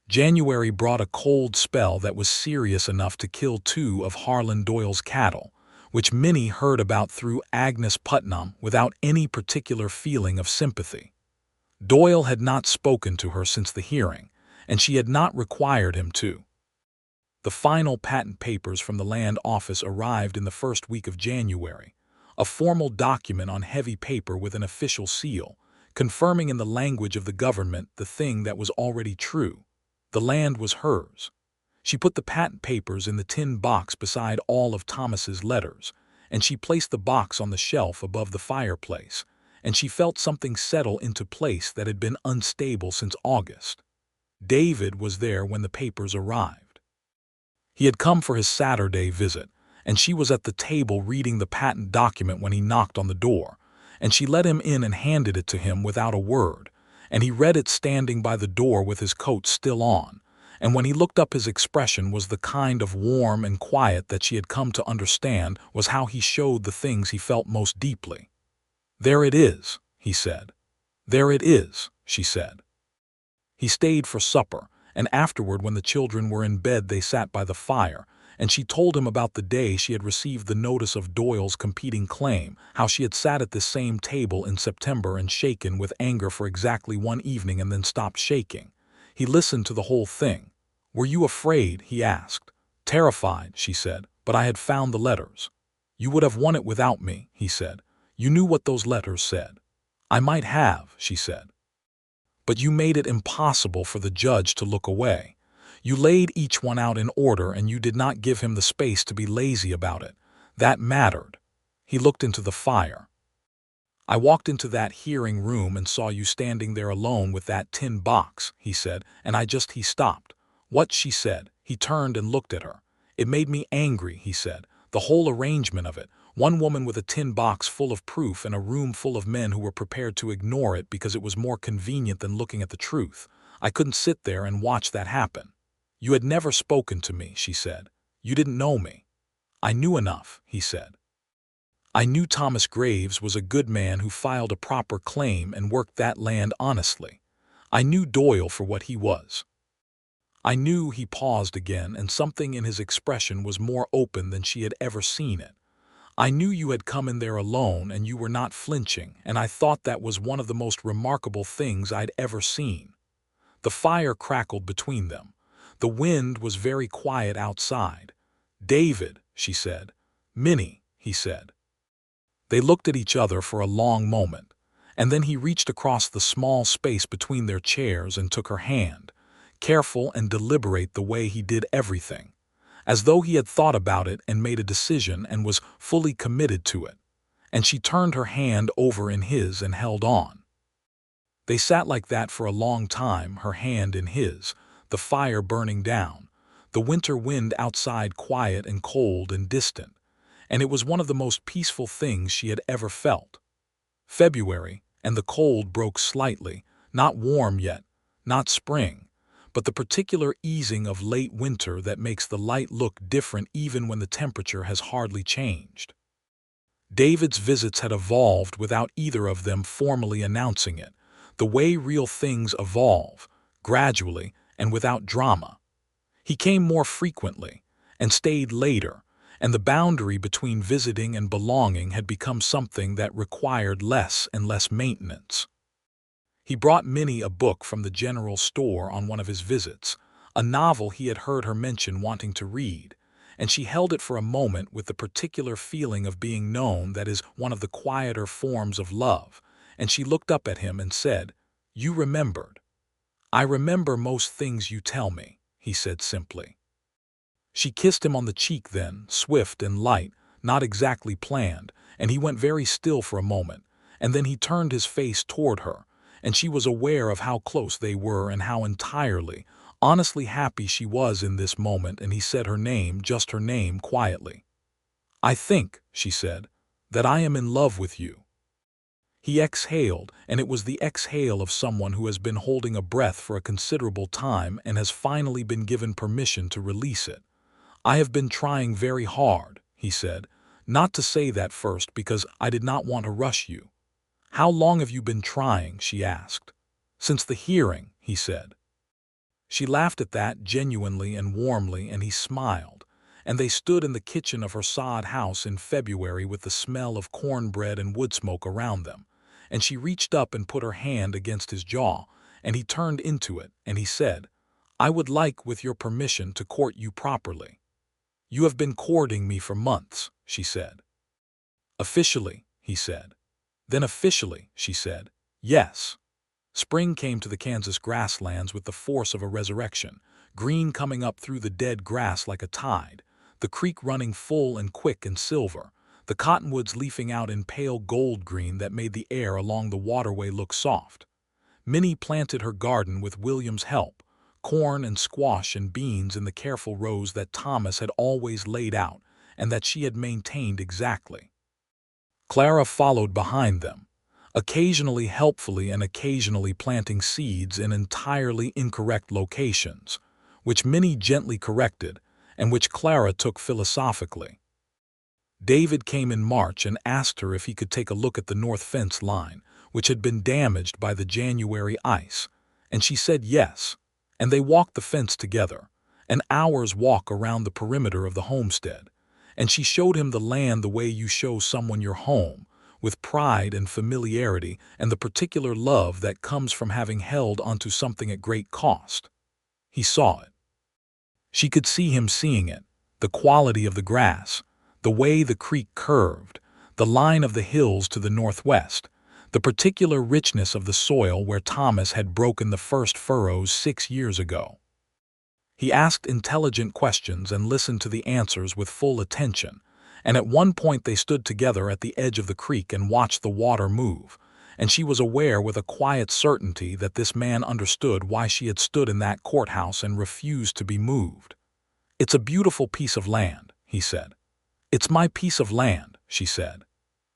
January brought a cold spell that was serious enough to kill 2 of Harlan Doyle's cattle, which Minnie heard about through Agnes Putnam without any particular feeling of sympathy. Doyle had not spoken to her since the hearing, and she had not required him to. The final patent papers from the land office arrived in the first week of January, a formal document on heavy paper with an official seal, confirming in the language of the government the thing that was already true. The land was hers. She put the patent papers in the tin box beside all of Thomas's letters, and she placed the box on the shelf above the fireplace, and she felt something settle into place that had been unstable since August. David was there when the papers arrived. He had come for his Saturday visit, and she was at the table reading the patent document when he knocked on the door, and she let him in and handed it to him without a word, and he read it standing by the door with his coat still on, and when he looked up his expression was the kind of warm and quiet that she had come to understand was how he showed the things he felt most deeply. "There it is," he said. "There it is," she said. He stayed for supper, and afterward when the children were in bed they sat by the fire, and she told him about the day she had received the notice of Doyle's competing claim, how she had sat at this same table in September and shaken with anger for exactly one evening and then stopped shaking. He listened to the whole thing. "Were you afraid?" he asked. "Terrified," she said, "but I had found the letters." "You would have won it without me," he said. "You knew what those letters said." "I might have," she said. "But you made it impossible for the judge to look away. You laid each one out in order and you did not give him the space to be lazy about it. That mattered." He looked into the fire. "I walked into that hearing room and saw you standing there alone with that tin box," he said, "and he stopped." "What?" she said. He turned and looked at her. "It made me angry," he said. "The whole arrangement of it. One woman with a tin box full of proof and a room full of men who were prepared to ignore it because it was more convenient than looking at the truth. I couldn't sit there and watch that happen." "You had never spoken to me," she said. "You didn't know me." "I knew enough," he said. "I knew Thomas Graves was a good man who filed a proper claim and worked that land honestly. I knew Doyle for what he was. I knew," he paused again, and something in his expression was more open than she had ever seen it. "I knew you had come in there alone and you were not flinching, and I thought that was one of the most remarkable things I'd ever seen." The fire crackled between them. The wind was very quiet outside. "David," she said. "Minnie," he said. They looked at each other for a long moment, and then he reached across the small space between their chairs and took her hand, careful and deliberate the way he did everything, as though he had thought about it and made a decision and was fully committed to it, and she turned her hand over in his and held on. They sat like that for a long time, her hand in his, the fire burning down, the winter wind outside quiet and cold and distant, and it was one of the most peaceful things she had ever felt. February, and the cold broke slightly, not warm yet, not spring, but the particular easing of late winter that makes the light look different even when the temperature has hardly changed. David's visits had evolved without either of them formally announcing it, the way real things evolve, gradually and without drama. He came more frequently, and stayed later, and the boundary between visiting and belonging had become something that required less and less maintenance. He brought Minnie a book from the general store on one of his visits, a novel he had heard her mention wanting to read, and she held it for a moment with the particular feeling of being known that is one of the quieter forms of love, and she looked up at him and said, "You remembered." "I remember most things you tell me," he said simply. She kissed him on the cheek then, swift and light, not exactly planned, and he went very still for a moment, and then he turned his face toward her, and she was aware of how close they were and how entirely, honestly happy she was in this moment, and he said her name, just her name, quietly. "I think," she said, "that I am in love with you." He exhaled, and it was the exhale of someone who has been holding a breath for a considerable time and has finally been given permission to release it. "I have been trying very hard," he said, "not to say that first because I did not want to rush you." "How long have you been trying?" she asked. "Since the hearing," he said. She laughed at that genuinely and warmly, and he smiled, and they stood in the kitchen of her sod house in February with the smell of cornbread and wood smoke around them, and she reached up and put her hand against his jaw, and he turned into it, and he said, "I would like, with your permission, to court you properly." "You have been courting me for months," she said. "Officially," he said. "Then officially," she said. "Yes." Spring came to the Kansas grasslands with the force of a resurrection, green coming up through the dead grass like a tide, the creek running full and quick and silver, the cottonwoods leafing out in pale gold green that made the air along the waterway look soft. Minnie planted her garden with William's help, corn and squash and beans in the careful rows that Thomas had always laid out and that she had maintained exactly. Clara followed behind them, occasionally helpfully and occasionally planting seeds in entirely incorrect locations, which Minnie gently corrected and which Clara took philosophically. David came in March and asked her if he could take a look at the north fence line, which had been damaged by the January ice, and she said yes, and they walked the fence together, an hour's walk around the perimeter of the homestead, and she showed him the land the way you show someone your home, with pride and familiarity and the particular love that comes from having held onto something at great cost. He saw it. She could see him seeing it, the quality of the grass, the way the creek curved, the line of the hills to the northwest, the particular richness of the soil where Thomas had broken the first furrows 6 years ago. He asked intelligent questions and listened to the answers with full attention, and at one point they stood together at the edge of the creek and watched the water move, and she was aware with a quiet certainty that this man understood why she had stood in that courthouse and refused to be moved. "It's a beautiful piece of land," he said. "It's my piece of land," she said.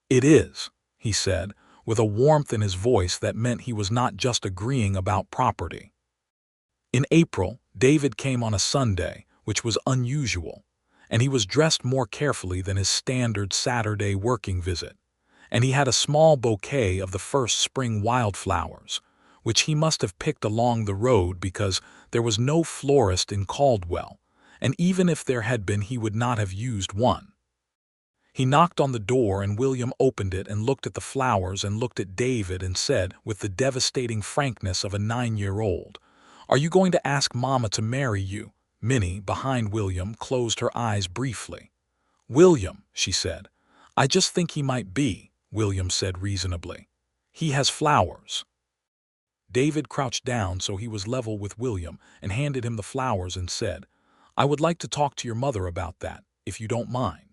"It is," he said, with a warmth in his voice that meant he was not just agreeing about property. In April, David came on a Sunday, which was unusual, and he was dressed more carefully than his standard Saturday working visit, and he had a small bouquet of the first spring wildflowers, which he must have picked along the road because there was no florist in Caldwell, and even if there had been he would not have used one. He knocked on the door and William opened it and looked at the flowers and looked at David and said, with the devastating frankness of a 9-year-old, "Are you going to ask Mama to marry you?" Minnie, behind William, closed her eyes briefly. "William," she said. "I just think he might be," William said reasonably. "He has flowers." David crouched down so he was level with William and handed him the flowers and said, "I would like to talk to your mother about that, if you don't mind."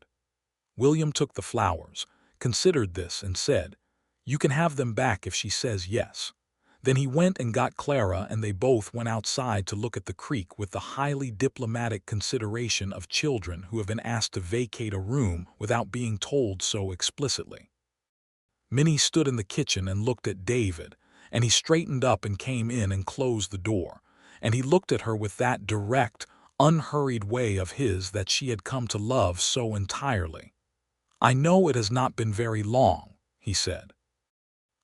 William took the flowers, considered this, and said, "You can have them back if she says yes." Then he went and got Clara, and they both went outside to look at the creek with the highly diplomatic consideration of children who have been asked to vacate a room without being told so explicitly. Minnie stood in the kitchen and looked at David, and he straightened up and came in and closed the door, and he looked at her with that direct, unhurried way of his that she had come to love so entirely. "I know it has not been very long," he said.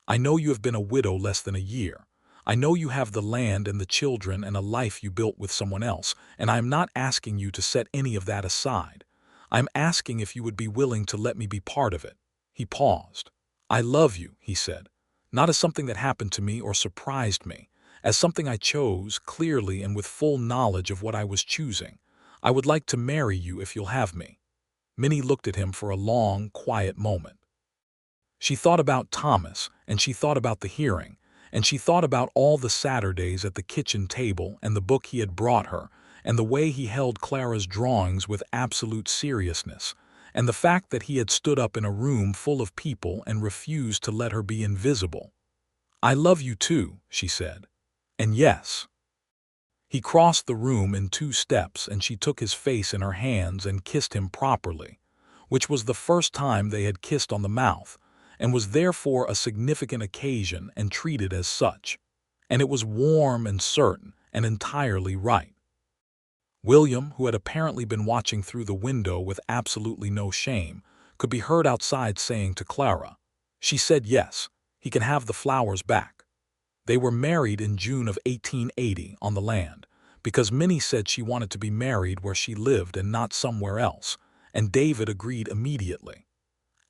"I know you have been a widow less than a year. I know you have the land and the children and a life you built with someone else, and I am not asking you to set any of that aside. I am asking if you would be willing to let me be part of it." He paused. "I love you," he said, "not as something that happened to me or surprised me, as something I chose clearly and with full knowledge of what I was choosing. I would like to marry you if you'll have me." Minnie looked at him for a long, quiet moment. She thought about Thomas, and she thought about the hearing, and she thought about all the Saturdays at the kitchen table and the book he had brought her, and the way he held Clara's drawings with absolute seriousness, and the fact that he had stood up in a room full of people and refused to let her be invisible. "I love you too," she said. "And yes." He crossed the room in 2 steps, and she took his face in her hands and kissed him properly, which was the first time they had kissed on the mouth, and was therefore a significant occasion and treated as such. And it was warm and certain and entirely right. William, who had apparently been watching through the window with absolutely no shame, could be heard outside saying to Clara, "She said yes, he can have the flowers back." They were married in June of 1880 on the land, because Minnie said she wanted to be married where she lived and not somewhere else, and David agreed immediately.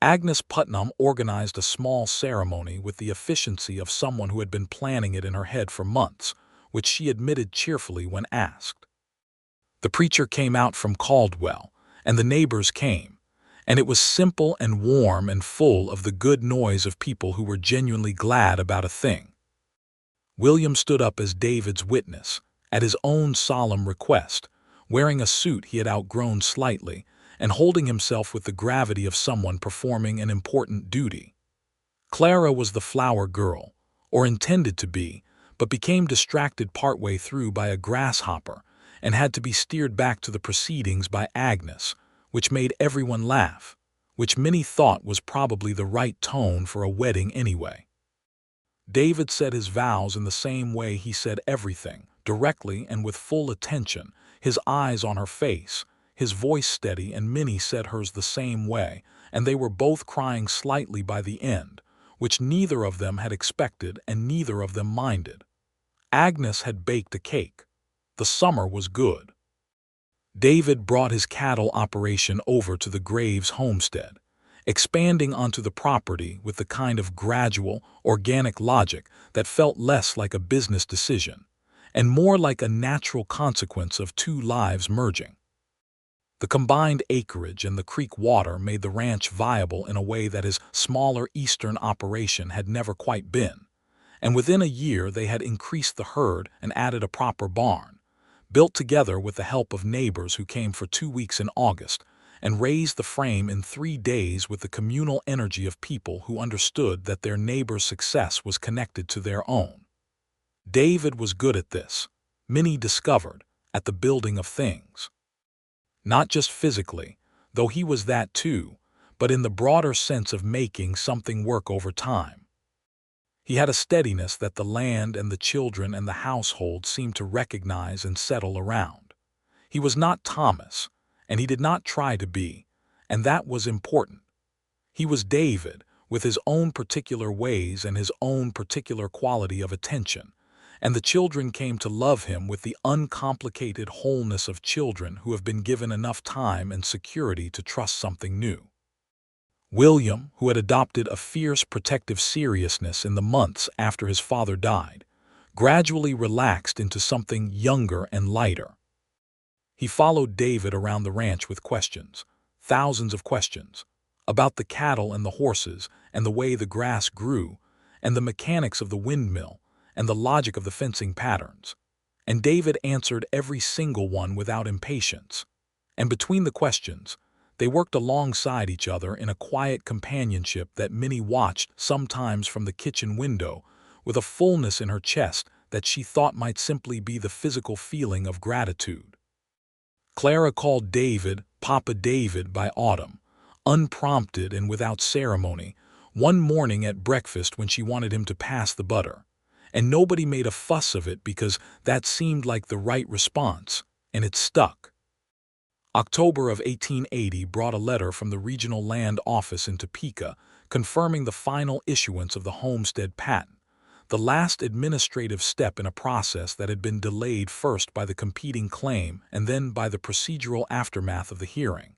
Agnes Putnam organized a small ceremony with the efficiency of someone who had been planning it in her head for months, which she admitted cheerfully when asked. The preacher came out from Caldwell, and the neighbors came, and it was simple and warm and full of the good noise of people who were genuinely glad about a thing. William stood up as David's witness, at his own solemn request, wearing a suit he had outgrown slightly, and holding himself with the gravity of someone performing an important duty. Clara was the flower girl, or intended to be, but became distracted partway through by a grasshopper and had to be steered back to the proceedings by Agnes, which made everyone laugh, which Minnie thought was probably the right tone for a wedding anyway. David said his vows in the same way he said everything, directly and with full attention, his eyes on her face, his voice steady, and Minnie said hers the same way, and they were both crying slightly by the end, which neither of them had expected and neither of them minded. Agnes had baked a cake. The summer was good. David brought his cattle operation over to the Graves homestead, expanding onto the property with the kind of gradual, organic logic that felt less like a business decision and more like a natural consequence of 2 lives merging. The combined acreage and the creek water made the ranch viable in a way that his smaller eastern operation had never quite been, and within a year they had increased the herd and added a proper barn, built together with the help of neighbors who came for 2 weeks in August, and raised the frame in 3 days with the communal energy of people who understood that their neighbor's success was connected to their own. David was good at this, Minnie discovered, at the building of things. Not just physically, though he was that too, but in the broader sense of making something work over time. He had a steadiness that the land and the children and the household seemed to recognize and settle around. He was not Thomas, and he did not try to be, and that was important. He was David, with his own particular ways and his own particular quality of attention, and the children came to love him with the uncomplicated wholeness of children who have been given enough time and security to trust something new. William, who had adopted a fierce protective seriousness in the months after his father died, gradually relaxed into something younger and lighter. He followed David around the ranch with questions, thousands of questions, about the cattle and the horses and the way the grass grew and the mechanics of the windmill and the logic of the fencing patterns, and David answered every single one without impatience. And between the questions, they worked alongside each other in a quiet companionship that Minnie watched sometimes from the kitchen window with a fullness in her chest that she thought might simply be the physical feeling of gratitude. Clara called David Papa David by autumn, unprompted and without ceremony, one morning at breakfast when she wanted him to pass the butter. And nobody made a fuss of it because that seemed like the right response, and it stuck. October of 1880 brought a letter from the Regional Land Office in Topeka confirming the final issuance of the homestead patent, the last administrative step in a process that had been delayed first by the competing claim and then by the procedural aftermath of the hearing.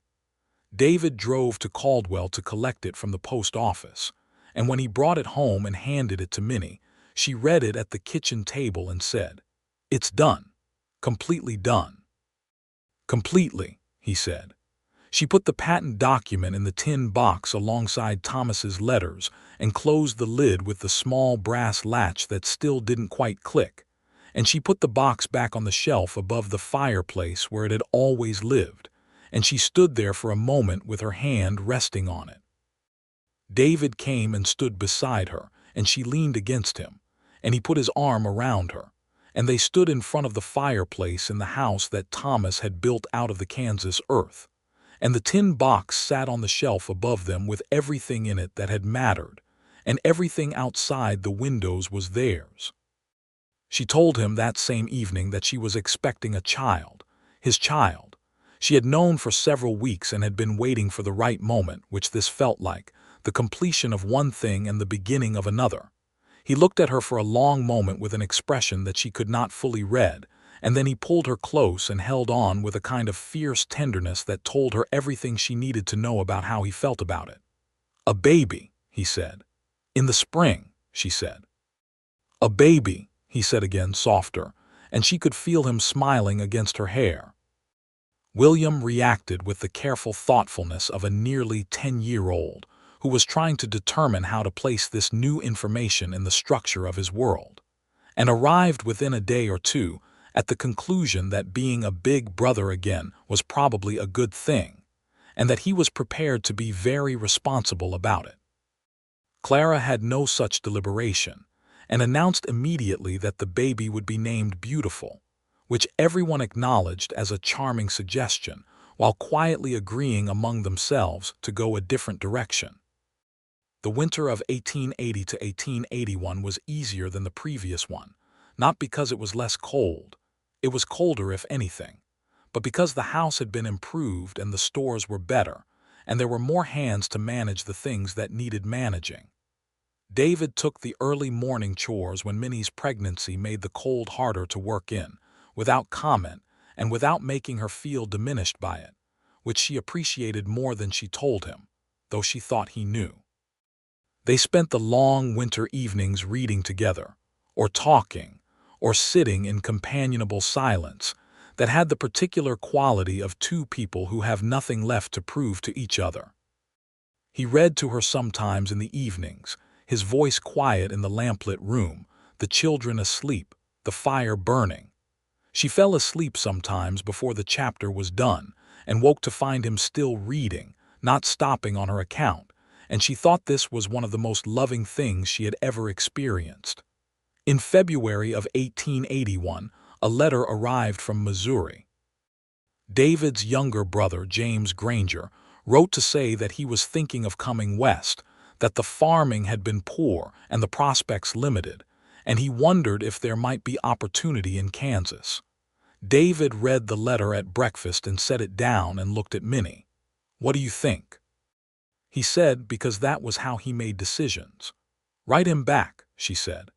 David drove to Caldwell to collect it from the post office, and when he brought it home and handed it to Minnie, she read it at the kitchen table and said, "It's done. Completely done." "Completely," he said. She put the patent document in the tin box alongside Thomas's letters and closed the lid with the small brass latch that still didn't quite click, and she put the box back on the shelf above the fireplace where it had always lived, and she stood there for a moment with her hand resting on it. David came and stood beside her, and she leaned against him, and he put his arm around her, and they stood in front of the fireplace in the house that Thomas had built out of the Kansas earth. And the tin box sat on the shelf above them with everything in it that had mattered, and everything outside the windows was theirs. She told him that same evening that she was expecting a child, his child. She had known for several weeks and had been waiting for the right moment, which this felt like, the completion of one thing and the beginning of another. He looked at her for a long moment with an expression that she could not fully read, and then he pulled her close and held on with a kind of fierce tenderness that told her everything she needed to know about how he felt about it. "A baby," he said. "In the spring," she said. "A baby," he said again, softer, and she could feel him smiling against her hair. William reacted with the careful thoughtfulness of a nearly 10-year-old who was trying to determine how to place this new information in the structure of his world, and arrived within a day or two at the conclusion that being a big brother again was probably a good thing, and that he was prepared to be very responsible about it. Clara had no such deliberation, and announced immediately that the baby would be named Beautiful, which everyone acknowledged as a charming suggestion, while quietly agreeing among themselves to go a different direction. The winter of 1880 to 1881 was easier than the previous one, not because it was less cold. It was colder, if anything, but because the house had been improved and the stores were better, and there were more hands to manage the things that needed managing. David took the early morning chores when Minnie's pregnancy made the cold harder to work in, without comment and without making her feel diminished by it, which she appreciated more than she told him, though she thought he knew. They spent the long winter evenings reading together, or talking, or sitting in companionable silence that had the particular quality of two people who have nothing left to prove to each other. He read to her sometimes in the evenings, his voice quiet in the lamplit room, the children asleep, the fire burning. She fell asleep sometimes before the chapter was done and woke to find him still reading, not stopping on her account, and she thought this was one of the most loving things she had ever experienced. In February of 1881, a letter arrived from Missouri. David's younger brother, James Granger, wrote to say that he was thinking of coming west, that the farming had been poor and the prospects limited, and he wondered if there might be opportunity in Kansas. David read the letter at breakfast and set it down and looked at Minnie. "What do you think?" He said, because that was how he made decisions. "Write him back," she said.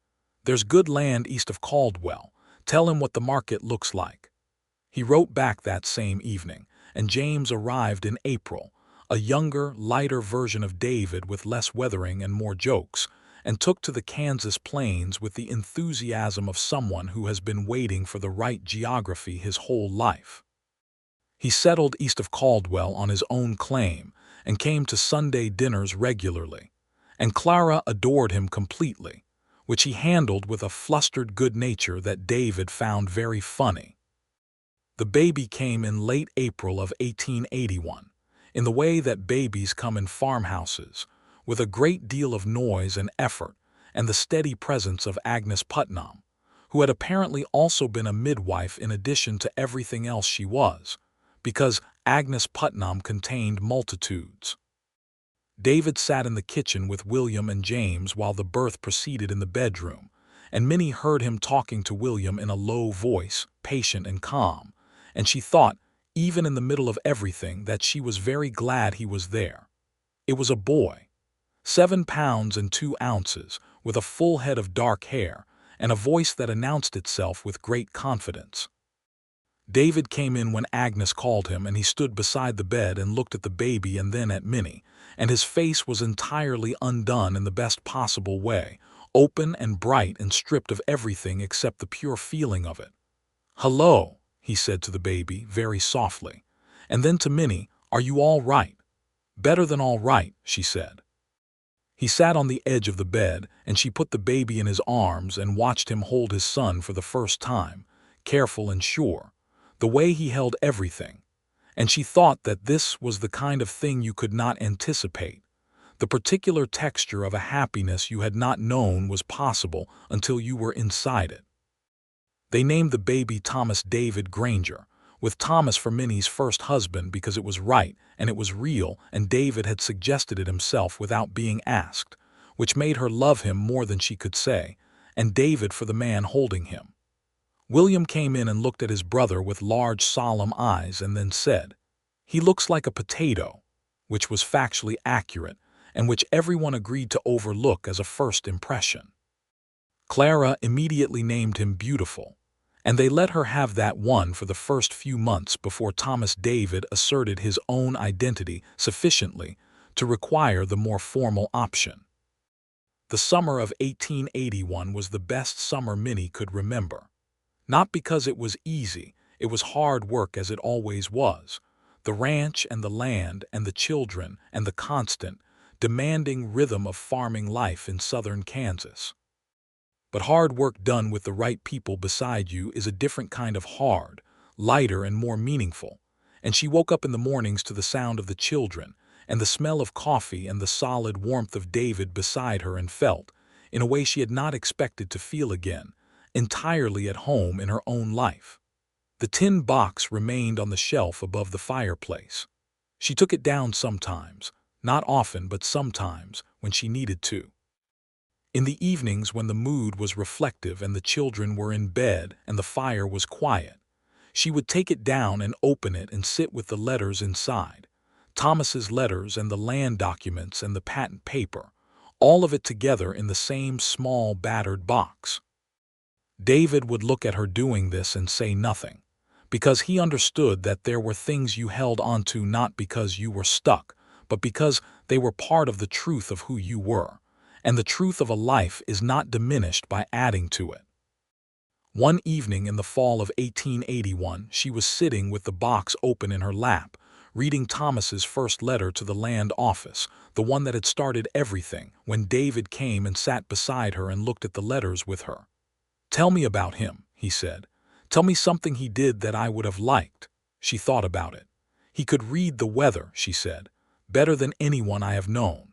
"There's good land east of Caldwell. Tell him what the market looks like." He wrote back that same evening, and James arrived in April, a younger, lighter version of David with less weathering and more jokes, and took to the Kansas plains with the enthusiasm of someone who has been waiting for the right geography his whole life. He settled east of Caldwell on his own claim and came to Sunday dinners regularly, and Clara adored him completely, which he handled with a flustered good nature that David found very funny. The baby came in late April of 1881, in the way that babies come in farmhouses, with a great deal of noise and effort, and the steady presence of Agnes Putnam, who had apparently also been a midwife in addition to everything else she was, because Agnes Putnam contained multitudes. David sat in the kitchen with William and James while the birth proceeded in the bedroom, and Minnie heard him talking to William in a low voice, patient and calm, and she thought, even in the middle of everything, that she was very glad he was there. It was a boy, 7 pounds and 2 ounces, with a full head of dark hair, and a voice that announced itself with great confidence. David came in when Agnes called him, and he stood beside the bed and looked at the baby and then at Minnie, and his face was entirely undone in the best possible way, open and bright and stripped of everything except the pure feeling of it. "Hello," he said to the baby, very softly, and then to Minnie, "Are you all right?" "Better than all right," she said. He sat on the edge of the bed, and she put the baby in his arms and watched him hold his son for the first time, careful and sure, the way he held everything, and she thought that this was the kind of thing you could not anticipate. The particular texture of a happiness you had not known was possible until you were inside it. They named the baby Thomas David Granger, with Thomas for Minnie's first husband because it was right and it was real, and David had suggested it himself without being asked, which made her love him more than she could say, and David for the man holding him. William came in and looked at his brother with large, solemn eyes and then said, "He looks like a potato," which was factually accurate and which everyone agreed to overlook as a first impression. Clara immediately named him Beautiful, and they let her have that one for the first few months before Thomas David asserted his own identity sufficiently to require the more formal option. The summer of 1881 was the best summer Minnie could remember. Not because it was easy, it was hard work as it always was. The ranch and the land and the children and the constant, demanding rhythm of farming life in southern Kansas. But hard work done with the right people beside you is a different kind of hard, lighter and more meaningful, and she woke up in the mornings to the sound of the children and the smell of coffee and the solid warmth of David beside her and felt, in a way she had not expected to feel again, entirely at home in her own life. The tin box remained on the shelf above the fireplace. She took it down sometimes, not often but sometimes, when she needed to. In the evenings when the mood was reflective and the children were in bed and the fire was quiet, she would take it down and open it and sit with the letters inside, Thomas's letters and the land documents and the patent paper, all of it together in the same small battered box. David would look at her doing this and say nothing, because he understood that there were things you held onto not because you were stuck, but because they were part of the truth of who you were, and the truth of a life is not diminished by adding to it. One evening in the fall of 1881, she was sitting with the box open in her lap, reading Thomas's first letter to the land office, the one that had started everything, when David came and sat beside her and looked at the letters with her. "Tell me about him," he said. "Tell me something he did that I would have liked." She thought about it. "He could read the weather," she said, "better than anyone I have known.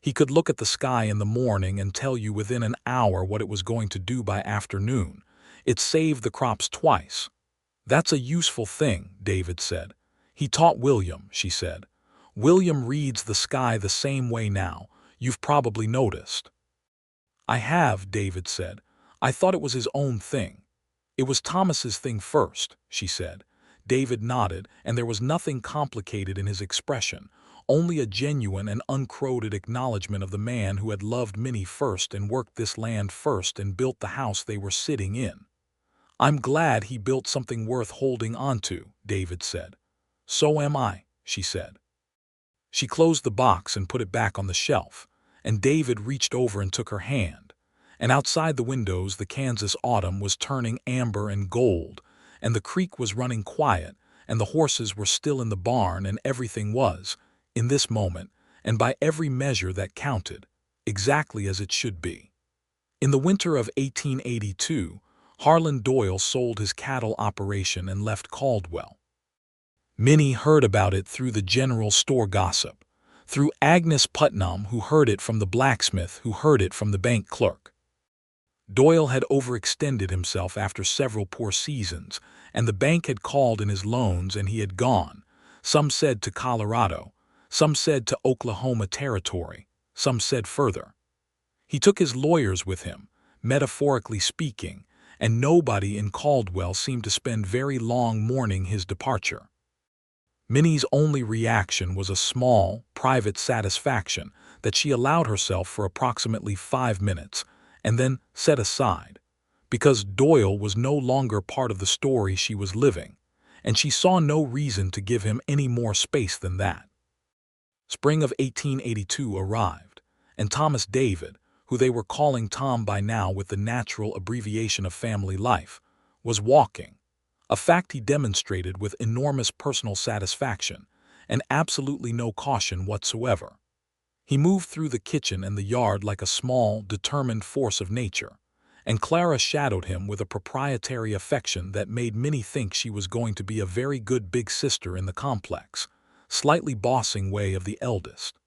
He could look at the sky in the morning and tell you within an hour what it was going to do by afternoon. It saved the crops twice." "That's a useful thing," David said. "He taught William," she said. "William reads the sky the same way now. You've probably noticed." "I have," David said. "I thought it was his own thing." "It was Thomas's thing first," she said. David nodded, and there was nothing complicated in his expression, only a genuine and uncrowded acknowledgement of the man who had loved Minnie first and worked this land first and built the house they were sitting in. "I'm glad he built something worth holding on to," David said. "So am I," she said. She closed the box and put it back on the shelf, and David reached over and took her hand. And outside the windows the Kansas autumn was turning amber and gold, and the creek was running quiet, and the horses were still in the barn, and everything was, in this moment, and by every measure that counted, exactly as it should be. In the winter of 1882, Harlan Doyle sold his cattle operation and left Caldwell. Minnie heard about it through the general store gossip, through Agnes Putnam, who heard it from the blacksmith, who heard it from the bank clerk. Doyle had overextended himself after several poor seasons, and the bank had called in his loans and he had gone. Some said to Colorado, some said to Oklahoma Territory, some said further. He took his lawyers with him, metaphorically speaking, and nobody in Caldwell seemed to spend very long mourning his departure. Minnie's only reaction was a small, private satisfaction that she allowed herself for approximately 5 minutes, and then set aside, because Doyle was no longer part of the story she was living, and she saw no reason to give him any more space than that. Spring of 1882 arrived, and Thomas David, who they were calling Tom by now with the natural abbreviation of family life, was walking, a fact he demonstrated with enormous personal satisfaction and absolutely no caution whatsoever. He moved through the kitchen and the yard like a small, determined force of nature, and Clara shadowed him with a proprietary affection that made Minnie think she was going to be a very good big sister in the complex, slightly bossing way of the eldest.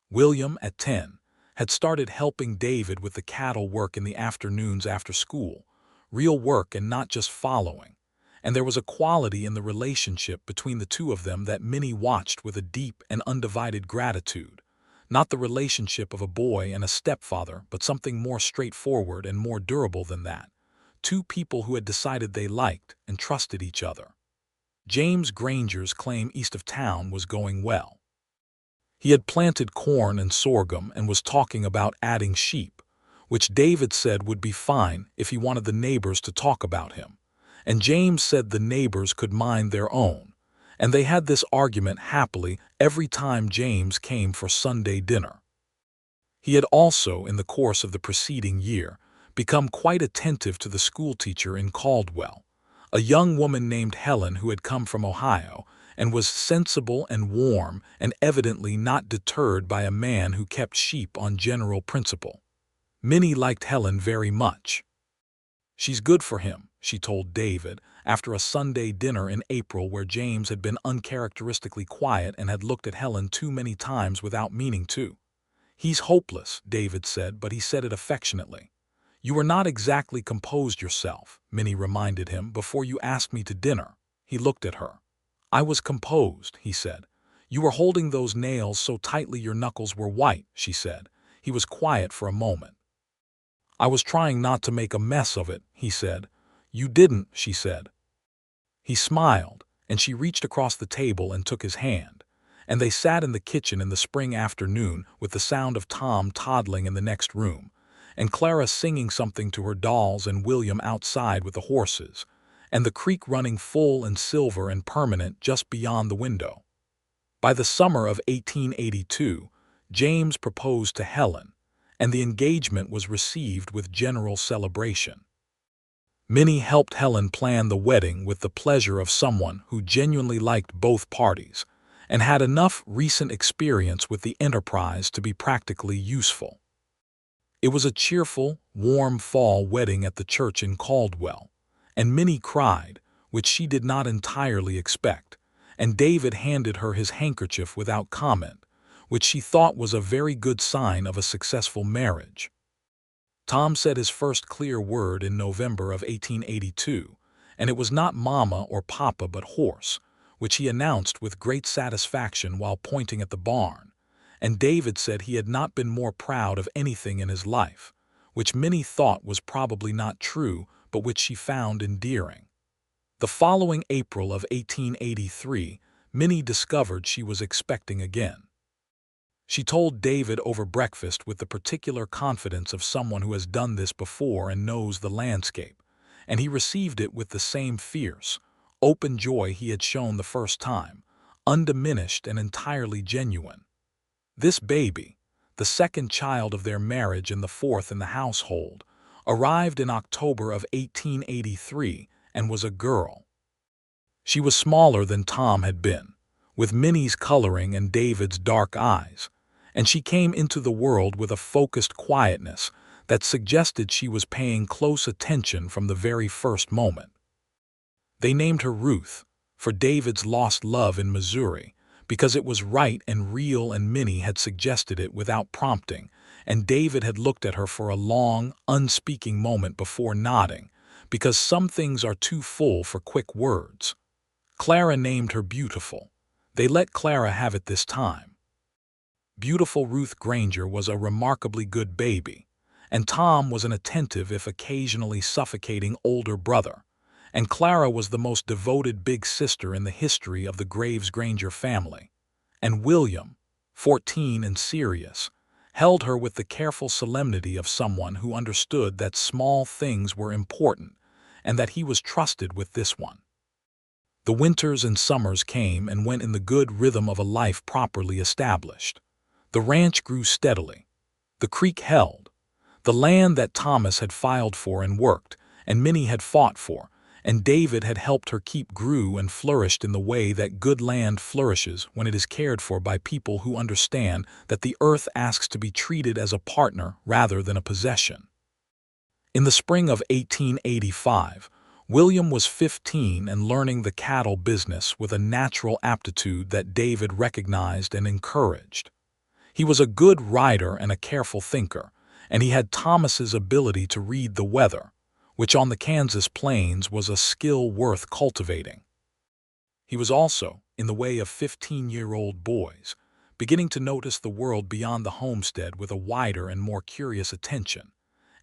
William, at 10, had started helping David with the cattle work in the afternoons after school, real work and not just following, and there was a quality in the relationship between the two of them that Minnie watched with a deep and undivided gratitude. Not the relationship of a boy and a stepfather, but something more straightforward and more durable than that. Two people who had decided they liked and trusted each other. James Granger's claim east of town was going well. He had planted corn and sorghum and was talking about adding sheep, which David said would be fine if he wanted the neighbors to talk about him, and James said the neighbors could mind their own, and they had this argument happily every time James came for Sunday dinner. He had also, in the course of the preceding year, become quite attentive to the schoolteacher in Caldwell, a young woman named Helen who had come from Ohio and was sensible and warm and evidently not deterred by a man who kept sheep on general principle. Minnie liked Helen very much. "She's good for him," she told David, after a Sunday dinner in April where James had been uncharacteristically quiet and had looked at Helen too many times without meaning to. "He's hopeless," David said, but he said it affectionately. "You were not exactly composed yourself," Minnie reminded him, "before you asked me to dinner." He looked at her. "I was composed," he said. "You were holding those nails so tightly your knuckles were white," she said. He was quiet for a moment. "I was trying not to make a mess of it," he said. "You didn't," she said. He smiled, and she reached across the table and took his hand, and they sat in the kitchen in the spring afternoon with the sound of Tom toddling in the next room, and Clara singing something to her dolls and William outside with the horses, and the creek running full and silver and permanent just beyond the window. By the summer of 1882, James proposed to Helen, and the engagement was received with general celebration. Minnie helped Helen plan the wedding with the pleasure of someone who genuinely liked both parties and had enough recent experience with the enterprise to be practically useful. It was a cheerful, warm fall wedding at the church in Caldwell, and Minnie cried, which she did not entirely expect, and David handed her his handkerchief without comment, which she thought was a very good sign of a successful marriage. Tom said his first clear word in November of 1882, and it was not Mama or Papa but horse, which he announced with great satisfaction while pointing at the barn, and David said he had not been more proud of anything in his life, which Minnie thought was probably not true but which she found endearing. The following April of 1883, Minnie discovered she was expecting again. She told David over breakfast with the particular confidence of someone who has done this before and knows the landscape, and he received it with the same fierce, open joy he had shown the first time, undiminished and entirely genuine. This baby, the second child of their marriage and the fourth in the household, arrived in October of 1883 and was a girl. She was smaller than Tom had been, with Minnie's coloring and David's dark eyes, and she came into the world with a focused quietness that suggested she was paying close attention from the very first moment. They named her Ruth, for David's lost love in Missouri, because it was right and real, and Minnie had suggested it without prompting, and David had looked at her for a long, unspeaking moment before nodding, because some things are too full for quick words. Clara named her Beautiful. They let Clara have it this time. Beautiful Ruth Granger was a remarkably good baby, and Tom was an attentive if occasionally suffocating older brother, and Clara was the most devoted big sister in the history of the Graves Granger family. And William, 14 and serious, held her with the careful solemnity of someone who understood that small things were important and that he was trusted with this one. The winters and summers came and went in the good rhythm of a life properly established. The ranch grew steadily. The creek held. The land that Thomas had filed for and worked, and Minnie had fought for, and David had helped her keep, grew and flourished in the way that good land flourishes when it is cared for by people who understand that the earth asks to be treated as a partner rather than a possession. In the spring of 1885, William was 15 and learning the cattle business with a natural aptitude that David recognized and encouraged. He was a good rider and a careful thinker, and he had Thomas's ability to read the weather, which on the Kansas plains was a skill worth cultivating. He was also, in the way of 15-year-old boys, beginning to notice the world beyond the homestead with a wider and more curious attention,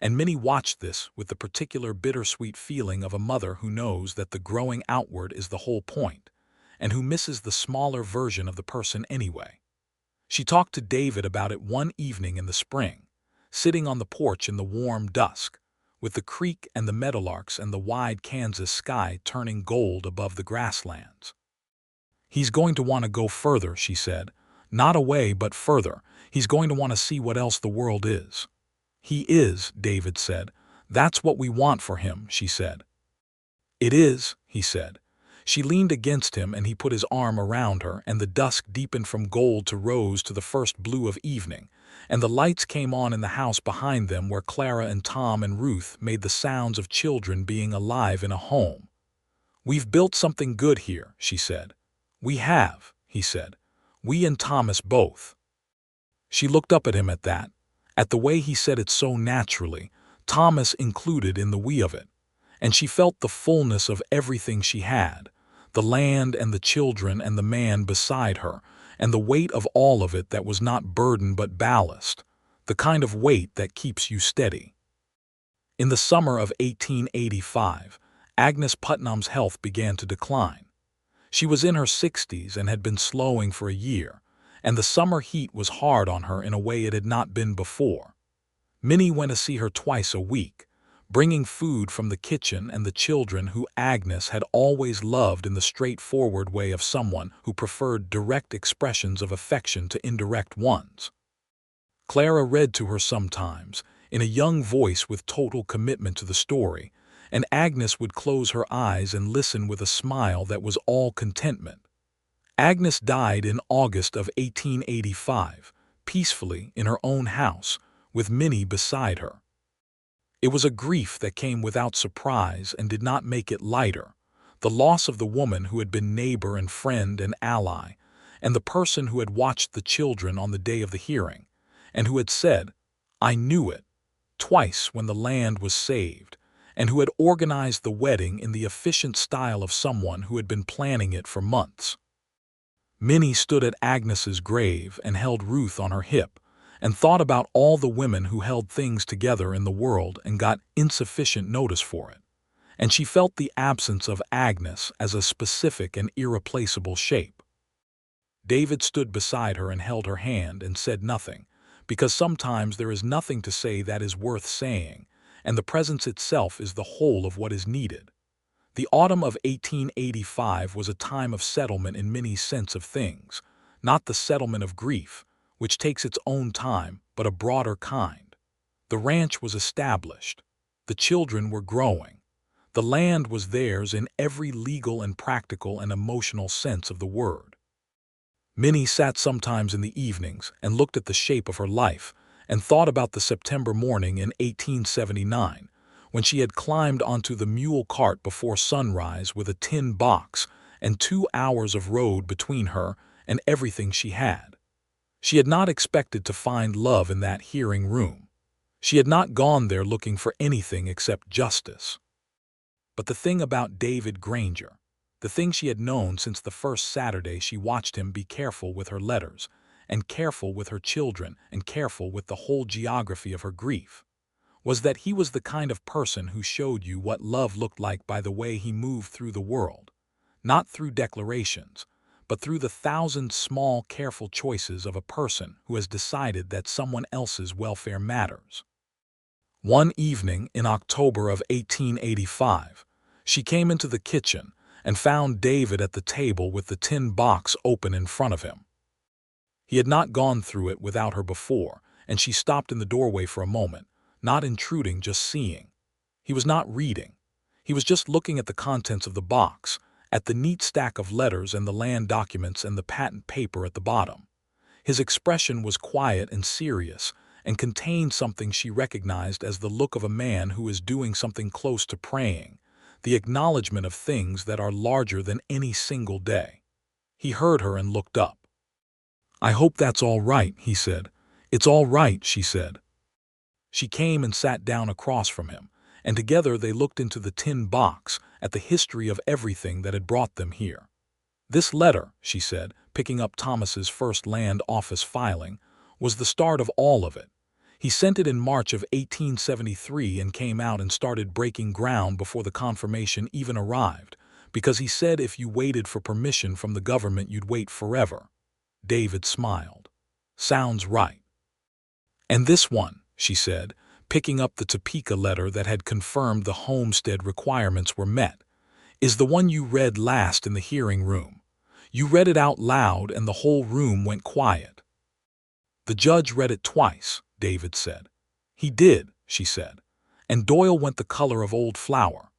and Minnie watched this with the particular bittersweet feeling of a mother who knows that the growing outward is the whole point, and who misses the smaller version of the person anyway. She talked to David about it one evening in the spring, sitting on the porch in the warm dusk, with the creek and the meadowlarks and the wide Kansas sky turning gold above the grasslands. "He's going to want to go further," she said. "Not away, but further. He's going to want to see what else the world is." "He is," David said. "That's what we want for him," she said. "It is," he said. She leaned against him and he put his arm around her, and the dusk deepened from gold to rose to the first blue of evening, and the lights came on in the house behind them where Clara and Tom and Ruth made the sounds of children being alive in a home. "We've built something good here," she said. "We have," he said. "We and Thomas both." She looked up at him at that, at the way he said it so naturally, Thomas included in the we of it, and she felt the fullness of everything she had, the land and the children and the man beside her, and the weight of all of it that was not burden but ballast, the kind of weight that keeps you steady. In the summer of 1885, Agnes Putnam's health began to decline. She was in her 60s and had been slowing for a year, and the summer heat was hard on her in a way it had not been before. Minnie went to see her twice a week, bringing food from the kitchen and the children who Agnes had always loved in the straightforward way of someone who preferred direct expressions of affection to indirect ones. Clara read to her sometimes, in a young voice with total commitment to the story, and Agnes would close her eyes and listen with a smile that was all contentment. Agnes died in August of 1885, peacefully in her own house, with Minnie beside her. It was a grief that came without surprise and did not make it lighter, the loss of the woman who had been neighbor and friend and ally, and the person who had watched the children on the day of the hearing, and who had said, "I knew it," twice when the land was saved, and who had organized the wedding in the efficient style of someone who had been planning it for months. Minnie stood at Agnes's grave and held Ruth on her hip, and thought about all the women who held things together in the world and got insufficient notice for it, and she felt the absence of Agnes as a specific and irreplaceable shape. David stood beside her and held her hand and said nothing, because sometimes there is nothing to say that is worth saying, and the presence itself is the whole of what is needed. The autumn of 1885 was a time of settlement in Minnie's sense of things, not the settlement of grief, which takes its own time, but a broader kind. The ranch was established. The children were growing. The land was theirs in every legal and practical and emotional sense of the word. Minnie sat sometimes in the evenings and looked at the shape of her life and thought about the September morning in 1879, when she had climbed onto the mule cart before sunrise with a tin box and 2 hours of road between her and everything she had. She had not expected to find love in that hearing room. She had not gone there looking for anything except justice. But the thing about David Granger, the thing she had known since the first Saturday she watched him be careful with her letters, and careful with her children, and careful with the whole geography of her grief, was that he was the kind of person who showed you what love looked like by the way he moved through the world, not through declarations, but through the thousand small, careful choices of a person who has decided that someone else's welfare matters. One evening in October of 1885, she came into the kitchen and found David at the table with the tin box open in front of him. He had not gone through it without her before, and she stopped in the doorway for a moment, not intruding, just seeing. He was not reading. He was just looking at the contents of the box, at the neat stack of letters and the land documents and the patent paper at the bottom. His expression was quiet and serious, and contained something she recognized as the look of a man who is doing something close to praying, the acknowledgement of things that are larger than any single day. He heard her and looked up. "I hope that's all right," he said. "It's all right," she said. She came and sat down across from him, and together they looked into the tin box, at the history of everything that had brought them here. "This letter," she said, picking up Thomas's first land office filing, "was the start of all of it. He sent it in March of 1873 and came out and started breaking ground before the confirmation even arrived, because he said if you waited for permission from the government you'd wait forever." David smiled. "Sounds right." "And this one," she said, picking up the Topeka letter that had confirmed the homestead requirements were met, "is the one you read last in the hearing room. You read it out loud and the whole room went quiet." "The judge read it twice," David said. "He did," she said, "and Doyle went the color of old flour."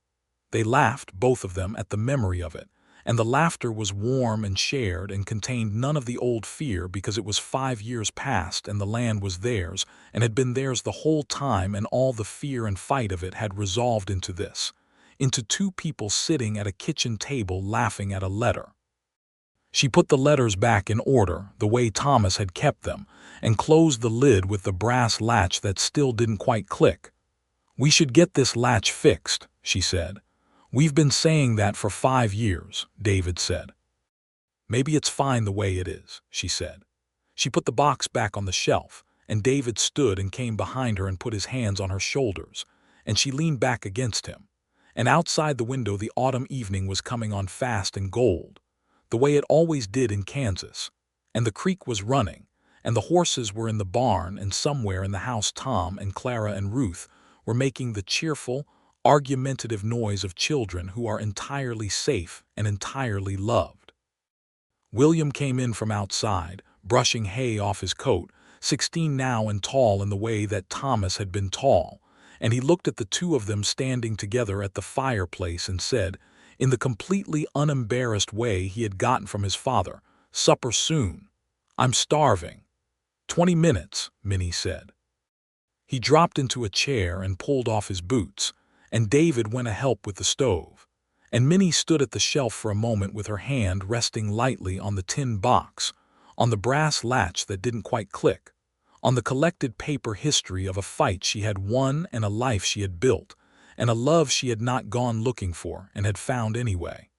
They laughed, both of them, at the memory of it, and the laughter was warm and shared and contained none of the old fear because it was 5 years past and the land was theirs and had been theirs the whole time, and all the fear and fight of it had resolved into this, into two people sitting at a kitchen table laughing at a letter. She put the letters back in order, the way Thomas had kept them, and closed the lid with the brass latch that still didn't quite click. "We should get this latch fixed," she said. "We've been saying that for 5 years, David said. "Maybe it's fine the way it is," she said. She put the box back on the shelf, and David stood and came behind her and put his hands on her shoulders, and she leaned back against him. And outside the window the autumn evening was coming on fast and gold, the way it always did in Kansas, and the creek was running, and the horses were in the barn, and somewhere in the house Tom and Clara and Ruth were making the cheerful, argumentative noise of children who are entirely safe and entirely loved. William came in from outside, brushing hay off his coat, 16 now and tall in the way that Thomas had been tall, and he looked at the two of them standing together at the fireplace and said, in the completely unembarrassed way he had gotten from his father, "Supper soon. I'm starving." "20 minutes, Minnie said. He dropped into a chair and pulled off his boots, and David went to help with the stove, and Minnie stood at the shelf for a moment with her hand resting lightly on the tin box, on the brass latch that didn't quite click, on the collected paper history of a fight she had won and a life she had built, and a love she had not gone looking for and had found anyway.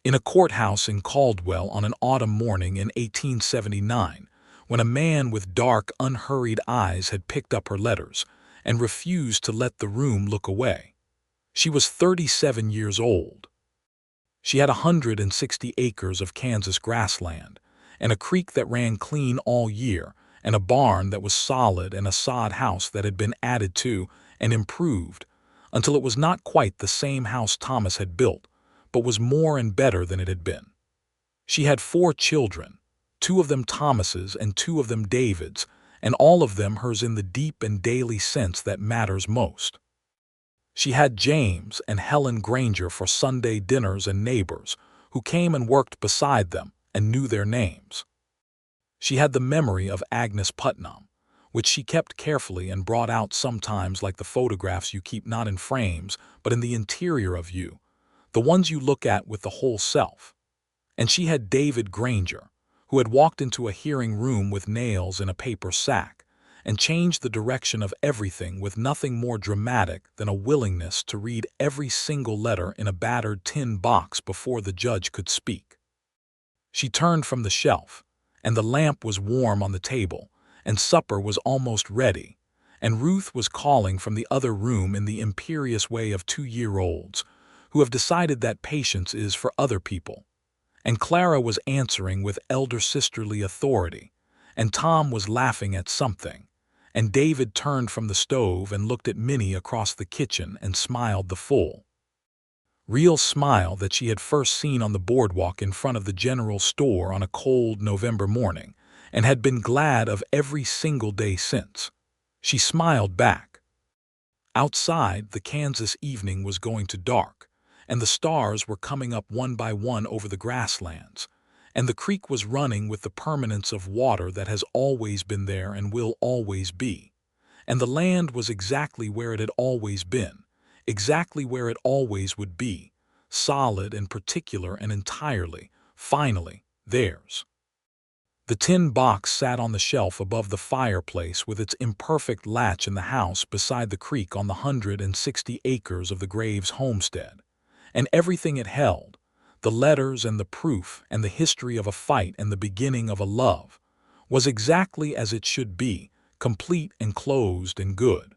In a courthouse in Caldwell on an autumn morning in 1879, when a man with dark, unhurried eyes had picked up her letters and refused to let the room look away. She was 37 years old. She had 160 acres of Kansas grassland, and a creek that ran clean all year, and a barn that was solid, and a sod house that had been added to and improved until it was not quite the same house Thomas had built, but was more and better than it had been. She had 4 children, 2 of them Thomas's and 2 of them David's, and all of them hers in the deep and daily sense that matters most. She had James and Helen Granger for Sunday dinners and neighbors who came and worked beside them and knew their names. She had the memory of Agnes Putnam, which she kept carefully and brought out sometimes like the photographs you keep not in frames but in the interior of you, the ones you look at with the whole self. And she had David Granger, who had walked into a hearing room with nails in a paper sack, and changed the direction of everything with nothing more dramatic than a willingness to read every single letter in a battered tin box before the judge could speak. She turned from the shelf, and the lamp was warm on the table, and supper was almost ready, and Ruth was calling from the other room in the imperious way of 2-year-olds who have decided that patience is for other people. And Clara was answering with elder sisterly authority, and Tom was laughing at something, and David turned from the stove and looked at Minnie across the kitchen and smiled the full, real smile that she had first seen on the boardwalk in front of the general store on a cold November morning, and had been glad of every single day since. She smiled back. Outside, the Kansas evening was going to dark, and the stars were coming up one by one over the grasslands, and the creek was running with the permanence of water that has always been there and will always be, and the land was exactly where it had always been, exactly where it always would be, solid and particular and entirely, finally, theirs. The tin box sat on the shelf above the fireplace with its imperfect latch in the house beside the creek on the 160 acres of the Graves homestead, and everything it held, the letters and the proof and the history of a fight and the beginning of a love, was exactly as it should be, complete and closed and good.